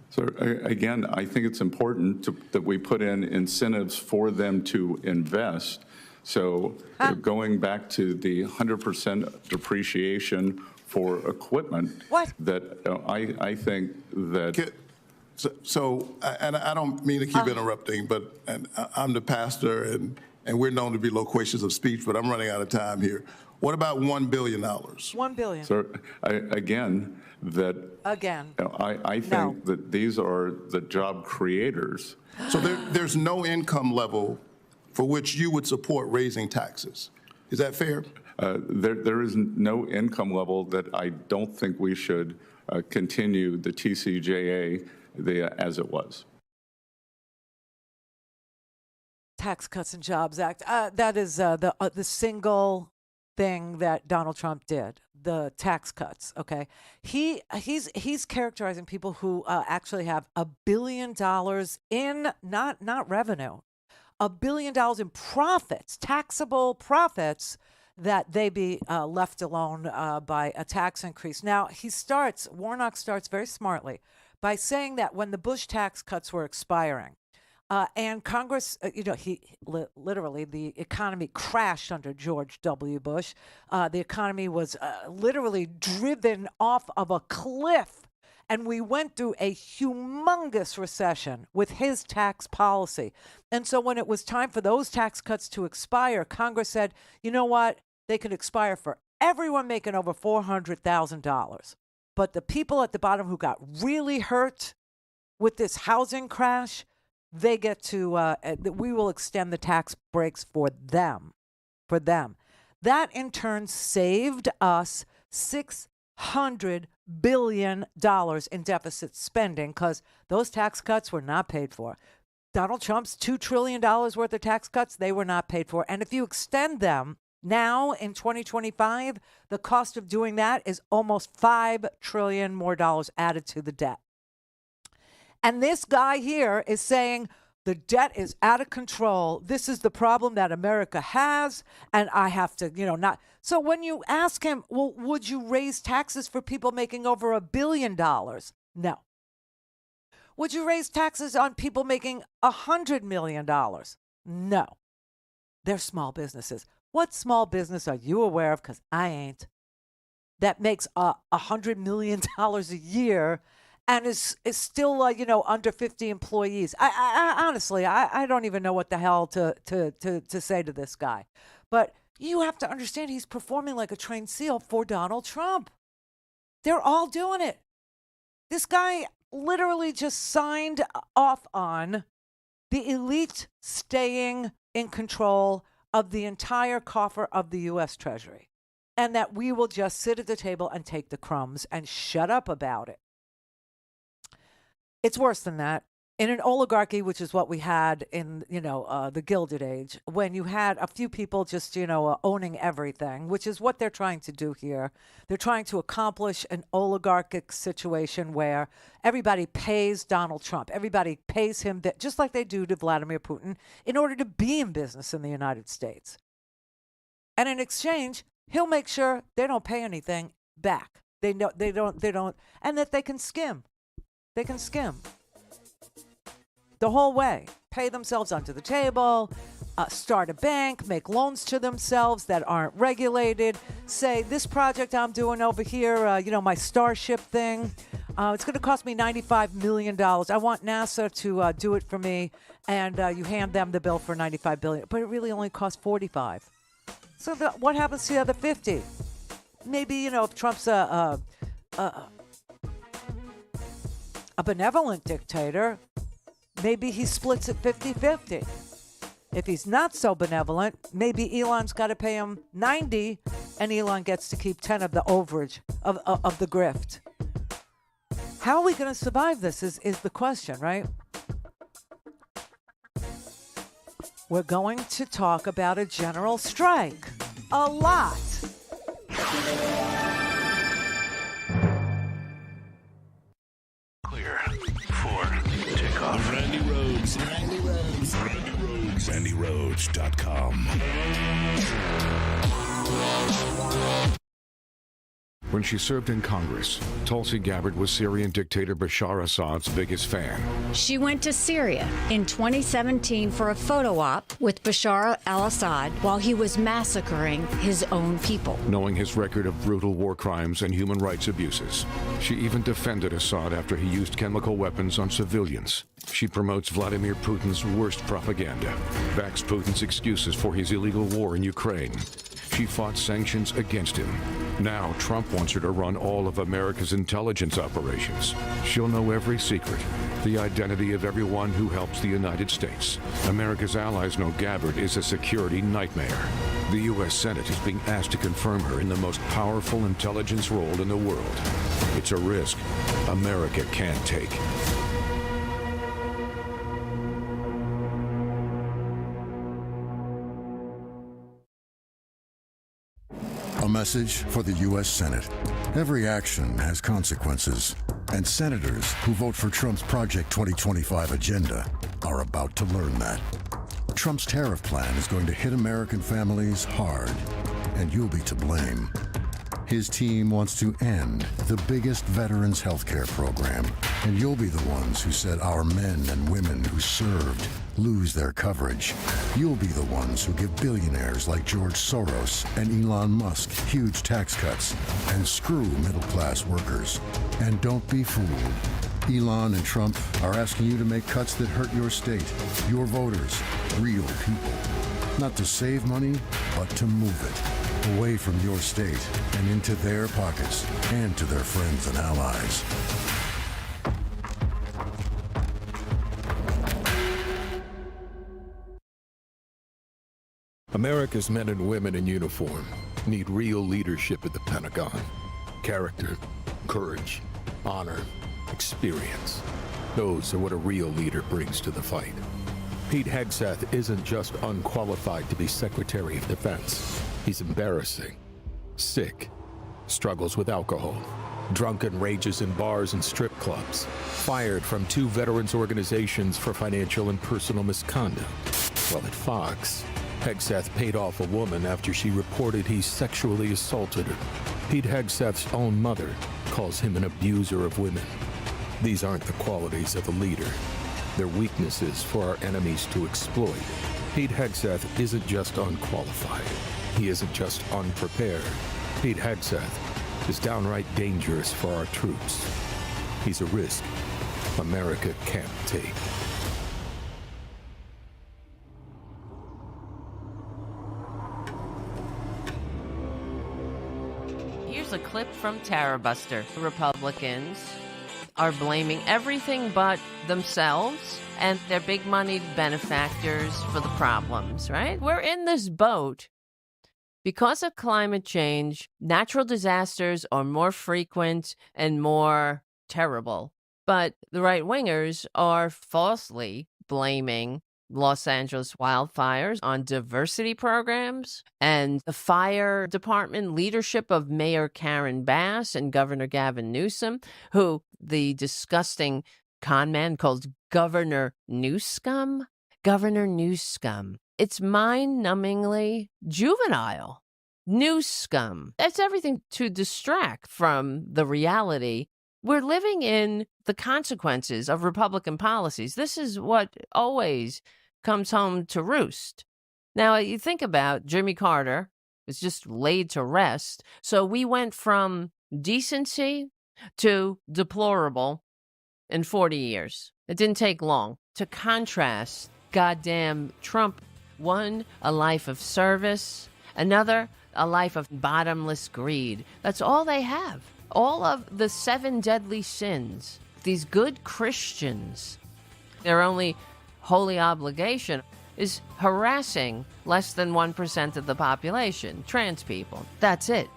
So again, I think it's important that we put in incentives for them to invest. So going back to the 100% depreciation for equipment, that I think that. And I don't mean to keep interrupting, but I'm the pastor, and we're known to be loquacious of speech, but I'm running out of time here. What about $1 billion? $1 billion. So I think that these are the job creators. So there's no income level for which you would support raising taxes. Is that fair? There is no income level that I don't think we should continue the TCJA as it was. Tax Cuts and Jobs Act. That is the single thing that Donald Trump did, the tax cuts. Okay, he's characterizing people who actually have $1 billion in not revenue, $1 billion in profits, taxable profits, that they be left alone by a tax increase. Now Warnock starts very smartly by saying that when the Bush tax cuts were expiring, and Congress, literally the economy crashed under George W. Bush. The economy was literally driven off of a cliff, and we went through a humongous recession with his tax policy. And so when it was time for those tax cuts to expire, Congress said, you know what? They could expire for everyone making over $400,000. But the people at the bottom who got really hurt with this housing crash, they get to, we will extend the tax breaks for them. That in turn saved us $600 billion in deficit spending because those tax cuts were not paid for. Donald Trump's $2 trillion worth of tax cuts, they were not paid for. And if you extend them now in 2025, the cost of doing that is almost $5 trillion more dollars added to the debt. And this guy here is saying the debt is out of control. This is the problem that America has, and I have to, not. So when you ask him, well, would you raise taxes for people making over $1 billion? No. Would you raise taxes on people making $100 million? No. They're small businesses. What small business are you aware of? Because I ain't. That makes $100 million a year and is still, under 50 employees. I honestly, I don't even know what the hell to say to this guy. But you have to understand he's performing like a trained SEAL for Donald Trump. They're all doing it. This guy literally just signed off on the elite staying in control of the entire coffer of the U.S. Treasury, and that we will just sit at the table and take the crumbs and shut up about it. It's worse than that. In an oligarchy, which is what we had in, the Gilded Age, when you had a few people just, owning everything, which is what they're trying to do here. They're trying to accomplish an oligarchic situation where everybody pays Donald Trump. Everybody pays him, just like they do to Vladimir Putin, in order to be in business in the United States. And in exchange, he'll make sure they don't pay anything back. They don't, and that they can skim. They can skim. the whole way. Pay themselves under the table, start a bank, make loans to themselves that aren't regulated. Say, this project I'm doing over here, my Starship thing, it's going to cost me $95 million. I want NASA to do it for me, and you hand them the bill for $95 billion, but it really only costs $45. So what happens to the other 50? Maybe, if Trump's a benevolent dictator, maybe he splits it 50-50. If he's not so benevolent, maybe Elon's got to pay him 90, and Elon gets to keep 10 of the overage of the grift. How are we going to survive this is the question, right? We're going to talk about a general strike. A lot. Clear for takeoff. Randi Rhodes. Randi Rhodes. Randi Rhodes. RandiRhodes.com. When she served in Congress, Tulsi Gabbard was Syrian dictator Bashar Assad's biggest fan. She went to Syria in 2017 for a photo op with Bashar al-Assad while he was massacring his own people. Knowing his record of brutal war crimes and human rights abuses, she even defended Assad after he used chemical weapons on civilians. She promotes Vladimir Putin's worst propaganda, backs Putin's excuses for his illegal war in Ukraine. She fought sanctions against him. Now Trump wants her to run all of America's intelligence operations. She'll know every secret, the identity of everyone who helps the United States. America's allies know Gabbard is a security nightmare. The U.S. Senate is being asked to confirm her in the most powerful intelligence role in the world. It's a risk America can't take. A message for the U.S. Senate. Every action has consequences, and senators who vote for Trump's Project 2025 agenda are about to learn that. Trump's tariff plan is going to hit American families hard, and you'll be to blame. His team wants to end the biggest veterans health care program, and you'll be the ones who said our men and women who served lose their coverage. You'll be the ones who give billionaires like George Soros and Elon Musk huge tax cuts and screw middle-class workers. And don't be fooled. Elon and Trump are asking you to make cuts that hurt your state, your voters, real people. Not to save money, but to move it away from your state and into their pockets and to their friends and allies. America's men and women in uniform need real leadership at the Pentagon. Character, courage, honor, experience. Those are what a real leader brings to the fight. Pete Hegseth isn't just unqualified to be Secretary of Defense. He's embarrassing, sick, struggles with alcohol, drunken rages in bars and strip clubs, fired from 2 veterans organizations for financial and personal misconduct. While at Fox, Hegseth paid off a woman after she reported he sexually assaulted her. Pete Hegseth's own mother calls him an abuser of women. These aren't the qualities of a leader. They're weaknesses for our enemies to exploit. Pete Hegseth isn't just unqualified. He isn't just unprepared. Pete Hegseth is downright dangerous for our troops. He's a risk America can't take. Here's a clip from Tara Buster. Republicans are blaming everything but themselves and their big money benefactors for the problems, right? We're in this boat because of climate change. Natural disasters are more frequent and more terrible. But the right-wingers are falsely blaming Los Angeles wildfires on diversity programs and the fire department leadership of Mayor Karen Bass and Governor Gavin Newsom, who the disgusting con man called Governor Newscum. Governor Newscum. It's mind-numbingly juvenile. Newscum. It's everything to distract from the reality We're living in the consequences of Republican policies. This is what always comes home to roost. Now, you think about Jimmy Carter was just laid to rest. So we went from decency to deplorable in 40 years. It didn't take long. To contrast, goddamn Trump, one, a life of service, another, a life of bottomless greed. That's all they have. All of the 7 deadly sins. These good Christians, their only holy obligation is harassing less than 1% of the population, trans people. That's it.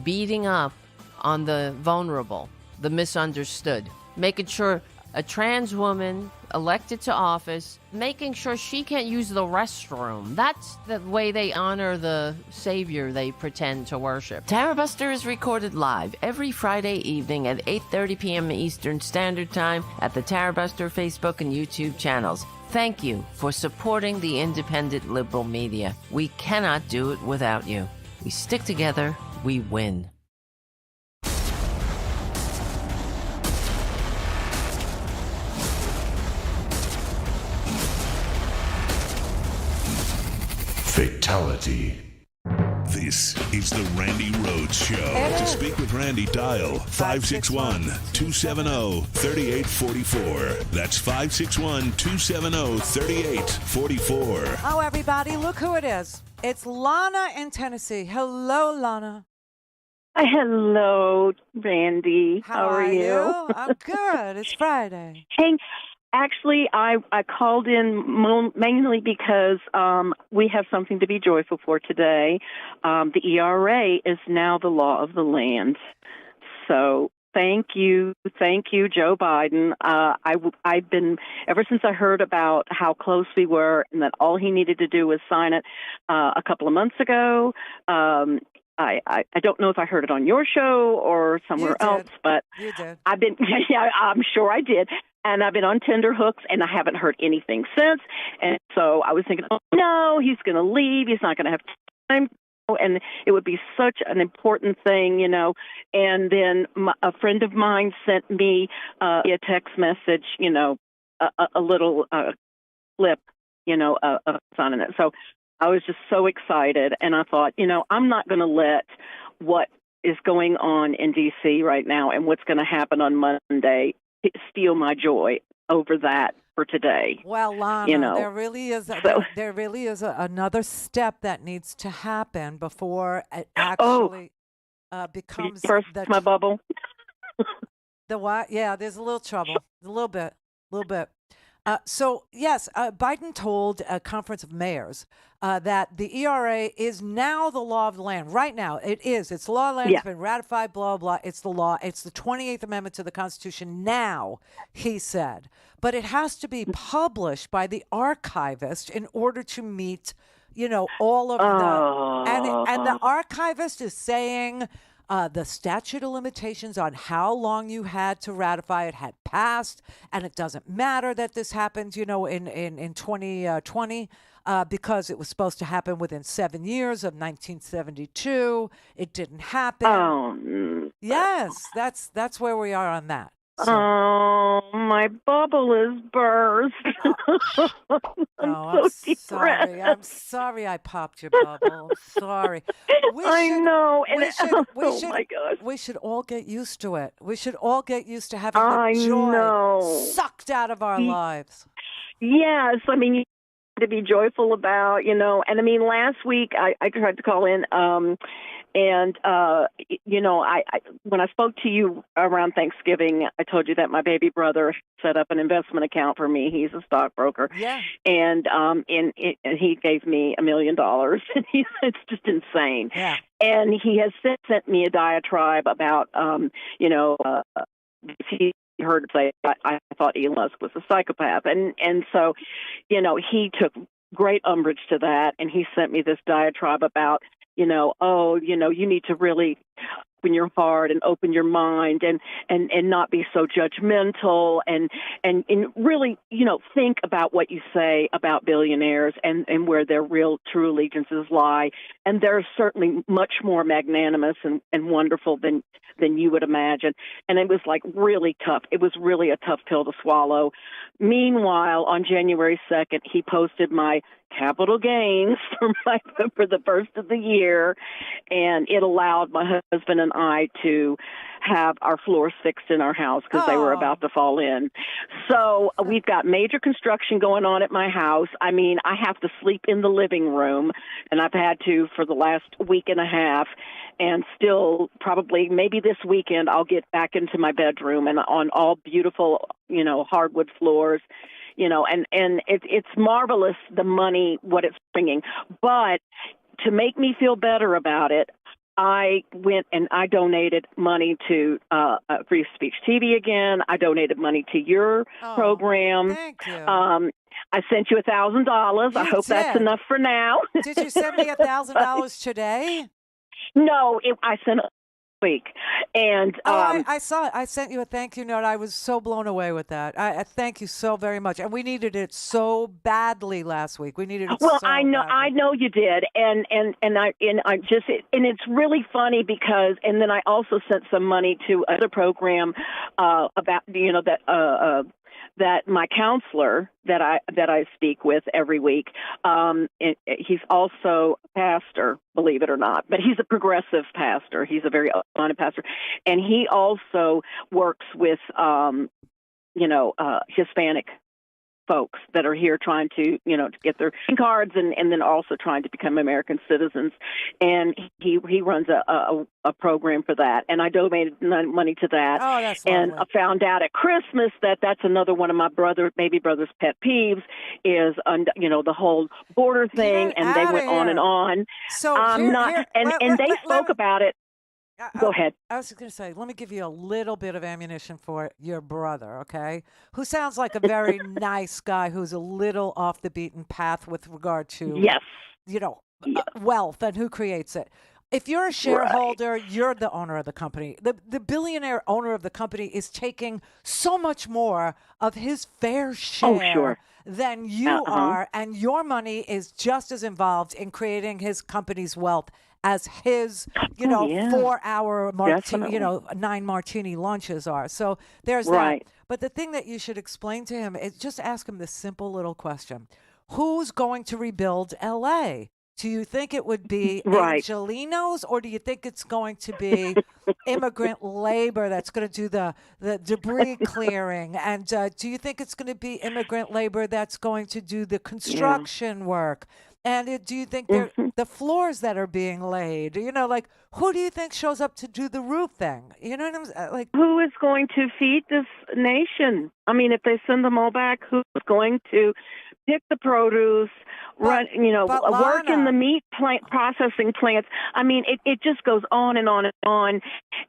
Beating up on the vulnerable, the misunderstood, making sure a trans woman elected to office, making sure she can't use the restroom. That's the way they honor the savior they pretend to worship. Tara Buster is recorded live every Friday evening at 8:30 p.m. Eastern Standard Time at the Tara Buster Facebook and YouTube channels. Thank you for supporting the independent liberal media. We cannot do it without you. We stick together, we win. Fatality. This is the Randi Rhodes Show. To speak with Randi, dial 561-270-3844. That's 561-270-3844. Oh, everybody, look who it is. It's Lana in Tennessee. Hello, Lana. Hello, Randi. How are you? I'm good. It's Friday. Hey, actually, I called in mainly because we have something to be joyful for today. The ERA is now the law of the land. So thank you, Joe Biden. I've been, ever since I heard about how close we were and that all he needed to do was sign it a couple of months ago. I don't know if I heard it on your show or somewhere else, but you did. I've been, yeah, I'm sure I did. And I've been on tenterhooks, and I haven't heard anything since. And so I was thinking, oh, no, he's going to leave. He's not going to have time. And it would be such an important thing, you know. And then a friend of mine sent me a text message, you know, a little clip, you know, of signing it. So I was just so excited. And I thought, you know, I'm not going to let what is going on in D.C. right now and what's going to happen on Monday steal my joy over that for today. Well, Lana, you know, there really is another step that needs to happen before it actually becomes my bubble. The what? Yeah, there's a little trouble, a little bit. So, yes, Biden told a conference of mayors that the ERA is now the law of the land. Right now, it is. It's the law of the land. Yeah. It's been ratified, blah, blah. It's the law. It's the 28th Amendment to the Constitution now, he said. But it has to be published by the archivist in order to meet, you know, all of the... And the archivist is saying... the statute of limitations on how long you had to ratify it had passed, and it doesn't matter that this happened, you know, in 2020, because it was supposed to happen within 7 years of 1972. It didn't happen. Yes, that's where we are on that. So. Oh, my bubble is burst. I'm so depressed. I'm sorry I popped your bubble. Sorry. I know. Oh my gosh. We should all get used to it. We should all get used to having the joy sucked out of our lives. Yes. I mean, you have to be joyful about, you know, and I mean, last week I tried to call in, and, you know, I when I spoke to you around Thanksgiving, I told you that my baby brother set up an investment account for me. He's a stockbroker. Yeah. And he gave me $1 million. And it's just insane. Yeah. And he has sent me a diatribe about, you know, he heard say, I thought Elon Musk was a psychopath. And so, you know, he took great umbrage to that. And he sent me this diatribe about, you know, you need to really open your heart and open your mind and not be so judgmental and really, think about what you say about billionaires and where their real true allegiances lie. And they're certainly much more magnanimous and wonderful than you would imagine. And it was like really tough. It was really a tough pill to swallow. Meanwhile, on January 2nd, he posted my capital gains for the first of the year, and it allowed my husband and I to have our floors fixed in our house because they were about to fall in. So we've got major construction going on at my house. I mean, I have to sleep in the living room, and I've had to for the last week and a half, and still probably maybe this weekend I'll get back into my bedroom and on all beautiful, hardwood floors. And it's marvelous, the money, what it's bringing. But to make me feel better about it, I went and I donated money to Free Speech TV again. I donated money to your program. Thank you. I sent you $1,000. I hope that's enough for now. Did you send me $1,000 today? No, I sent week. And I saw it. I sent you a thank you note. I was so blown away with that. I thank you so very much. And we needed it so badly last week. We needed it well, so I know badly. I know you did. And it's really funny because and then I also sent some money to other program about that my counselor that I speak with every week, he's also a pastor, believe it or not, but he's a progressive pastor. He's a very open-minded pastor, and he also works with Hispanic folks that are here trying to to get their cards and then also trying to become American citizens. And he runs a program for that. And I donated money to that. Oh, that's and lovely. I found out at Christmas that's another one of my baby brother's pet peeves is the whole border thing. And they went on and on. So they spoke about it. Go ahead. I was going to say, let me give you a little bit of ammunition for your brother, okay? Who sounds like a very nice guy who's a little off the beaten path with regard to, wealth and who creates it. If you're a shareholder, you're the owner of the company. The billionaire owner of the company is taking so much more of his fair share than you are, and your money is just as involved in creating his company's wealth as his, 4-hour, 9 martini lunches are. So there's that. But the thing that you should explain to him is just ask him this simple little question. Who's going to rebuild L.A.? Do you think it would be Angelinos, or do you think it's going to be immigrant labor that's going to do the debris clearing? And do you think it's going to be immigrant labor that's going to do the construction work? And do you think the floors that are being laid, who do you think shows up to do the roof thing? You know what I'm saying? Like, who is going to feed this nation? I mean, if they send them all back, who's going to pick the produce, work in the meat processing plants? I mean, it just goes on and on and on,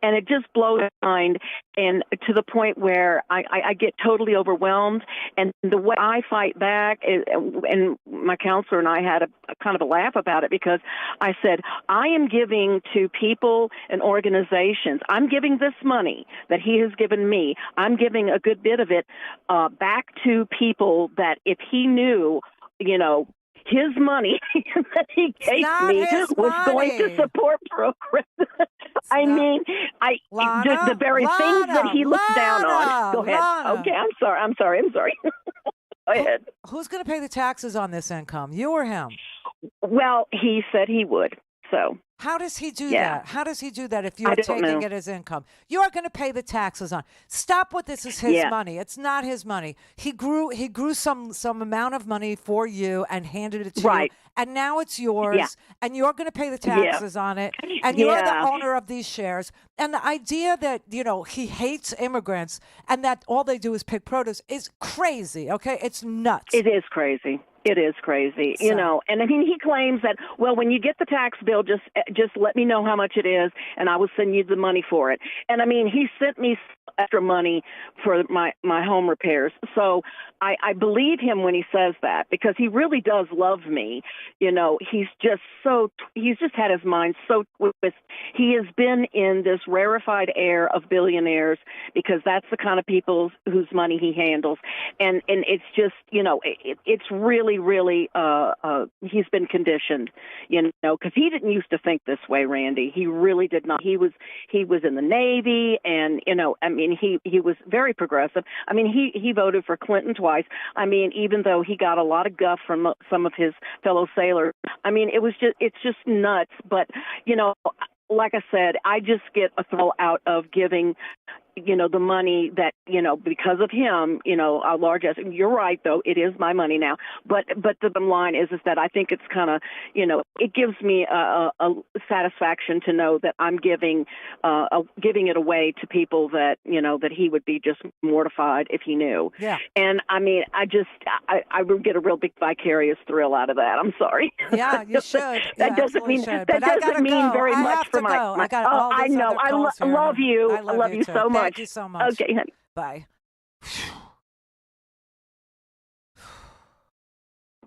and it just blows my mind, and to the point where I get totally overwhelmed. And the way I fight back is, and my counselor and I had a kind of a laugh about it, because I said, I am giving to people and organizations. I'm giving this money that he has given me. I'm giving a good bit of it back to people that if he knew, his money that he gave me was going to support progress. I mean, the very things that he looks down on. Go ahead. Lana. Okay, I'm sorry. Go ahead. Who's going to pay the taxes on this income, you or him? Well, he said he would. So how does he do that? How does he do that if you're taking it as income? You're going to pay the taxes on. Stop with this is his money. It's not his money. He grew some amount of money for you and handed it to you, and now it's yours, and you're going to pay the taxes on it, and you're the owner of these shares. And the idea that he hates immigrants and that all they do is pick produce is crazy. Okay, it's nuts. It is crazy. It is crazy, you know. And I mean, he claims that, well, when you get the tax bill, just let me know how much it is, and I will send you the money for it. And I mean, he sent me extra money for my home repairs. So I believe him when he says that, because he really does love me. You know, he's just had his mind so twisted. He has been in this rarefied air of billionaires, because that's the kind of people whose money he handles. And it's just, you know, it's really, really, he's been conditioned, you know, because he didn't used to think this way, Randy. He really did not. He was in the Navy, and, you know, I mean, he was very progressive. I mean, he voted for Clinton twice. I mean, even though he got a lot of guff from some of his fellow sailors. I mean, it's just nuts. But, you know, like I said, I just get a thrill out of giving, you know, the money that, you know, because of him, you know, a large ass. You're right, though. It is my money now. But the bottom line is that I think it's kind of, you know, it gives me a satisfaction to know that I'm giving it away to people that, you know, that he would be just mortified if he knew. Yeah. And I mean, I would get a real big vicarious thrill out of that. I'm sorry. Yeah, you should. That doesn't mean very much for my. I know. I love you. I love you so much. Thank you so much. Okay, honey. Bye.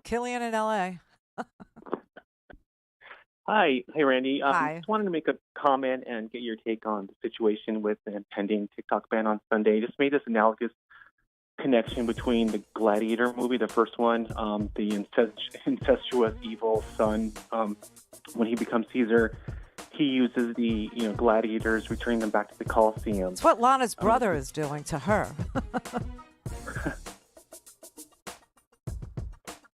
Killian in L.A. Hi, Randy. Hi. Just wanted to make a comment and get your take on the situation with the impending TikTok ban on Sunday. Just made this analogous connection between the Gladiator movie, the first one, the incestuous evil son, when he becomes Caesar. He uses the gladiators, returning them back to the Colosseum. It's what Lana's brother is doing to her.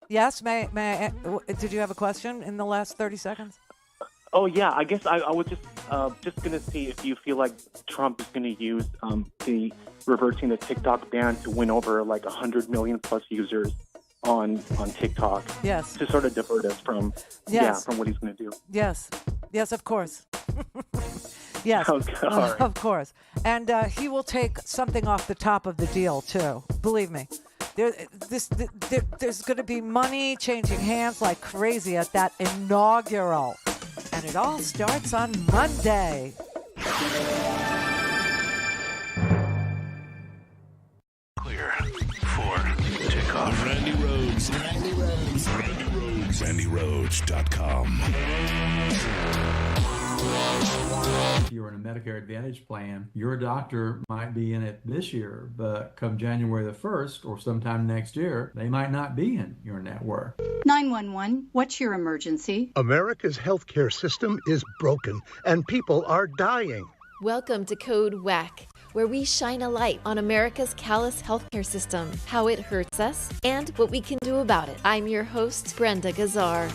Yes, may I, did you have a question in the last 30 seconds? Oh yeah, I guess I was just gonna see if you feel like Trump is gonna use the reversing the TikTok ban to win over like 100 million plus users on TikTok. Yes. To sort of divert us from from what he's gonna do. Yes. Yes, of course. Yes, Okay, all right. of course. And he will take something off the top of the deal, too. Believe me. There's going to be money changing hands like crazy at that inaugural. And it all starts on Monday. Clear for takeoff. Randi Rhodes. Randi Rhodes. Randi Rhodes. RandiRhodes.com. If you're in a Medicare Advantage plan, your doctor might be in it this year, but come January the 1st or sometime next year, they might not be in your network. 911, what's your emergency? America's healthcare system is broken and people are dying. Welcome to Code WAC, where we shine a light on America's callous healthcare system, how it hurts us, and what we can do about it. I'm your host, Brenda Gazar.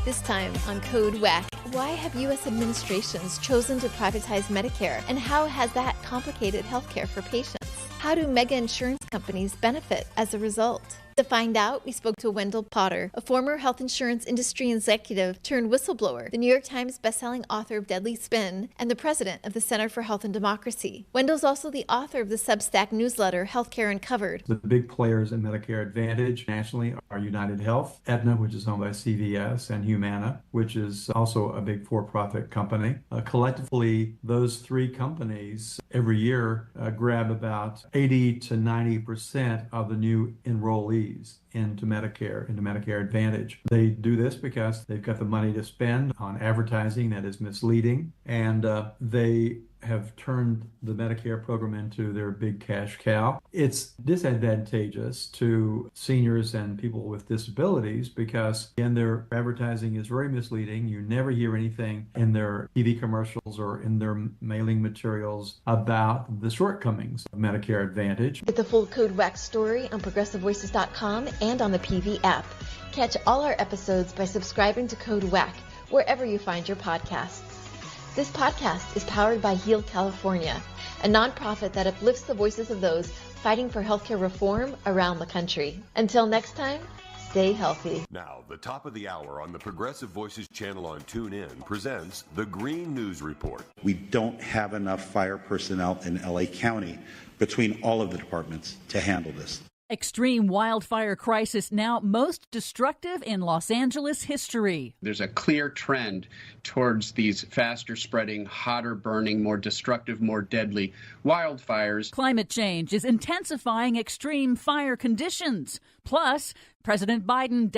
This time on Code WAC, why have U.S. administrations chosen to privatize Medicare, and how has that complicated healthcare for patients? How do mega insurance companies benefit as a result? To find out, we spoke to Wendell Potter, a former health insurance industry executive turned whistleblower, the New York Times bestselling author of Deadly Spin, and the president of the Center for Health and Democracy. Wendell's also the author of the Substack newsletter Healthcare Uncovered. The big players in Medicare Advantage nationally are United Health, Aetna, which is owned by CVS, and Humana, which is also a big for-profit company. Collectively, those three companies every year grab about 80 to 90% of the new enrollees into Medicare Advantage. They do this because they've got the money to spend on advertising that is misleading, and they have turned the Medicare program into their big cash cow. It's disadvantageous to seniors and people with disabilities because, again, their advertising is very misleading. You never hear anything in their TV commercials or in their mailing materials about the shortcomings of Medicare Advantage. Get the full Code WAC story on ProgressiveVoices.com and on the PV app. Catch all our episodes by subscribing to Code WAC wherever you find your podcasts. This podcast is powered by Heal California, a nonprofit that uplifts the voices of those fighting for healthcare reform around the country. Until next time, stay healthy. Now, the top of the hour on the Progressive Voices channel on TuneIn presents the Green News Report. We don't have enough fire personnel in LA County between all of the departments to handle this. Extreme wildfire crisis now most destructive in Los Angeles history. There's a clear trend towards these faster spreading, hotter burning, more destructive, more deadly wildfires. Climate change is intensifying extreme fire conditions. Plus, President Biden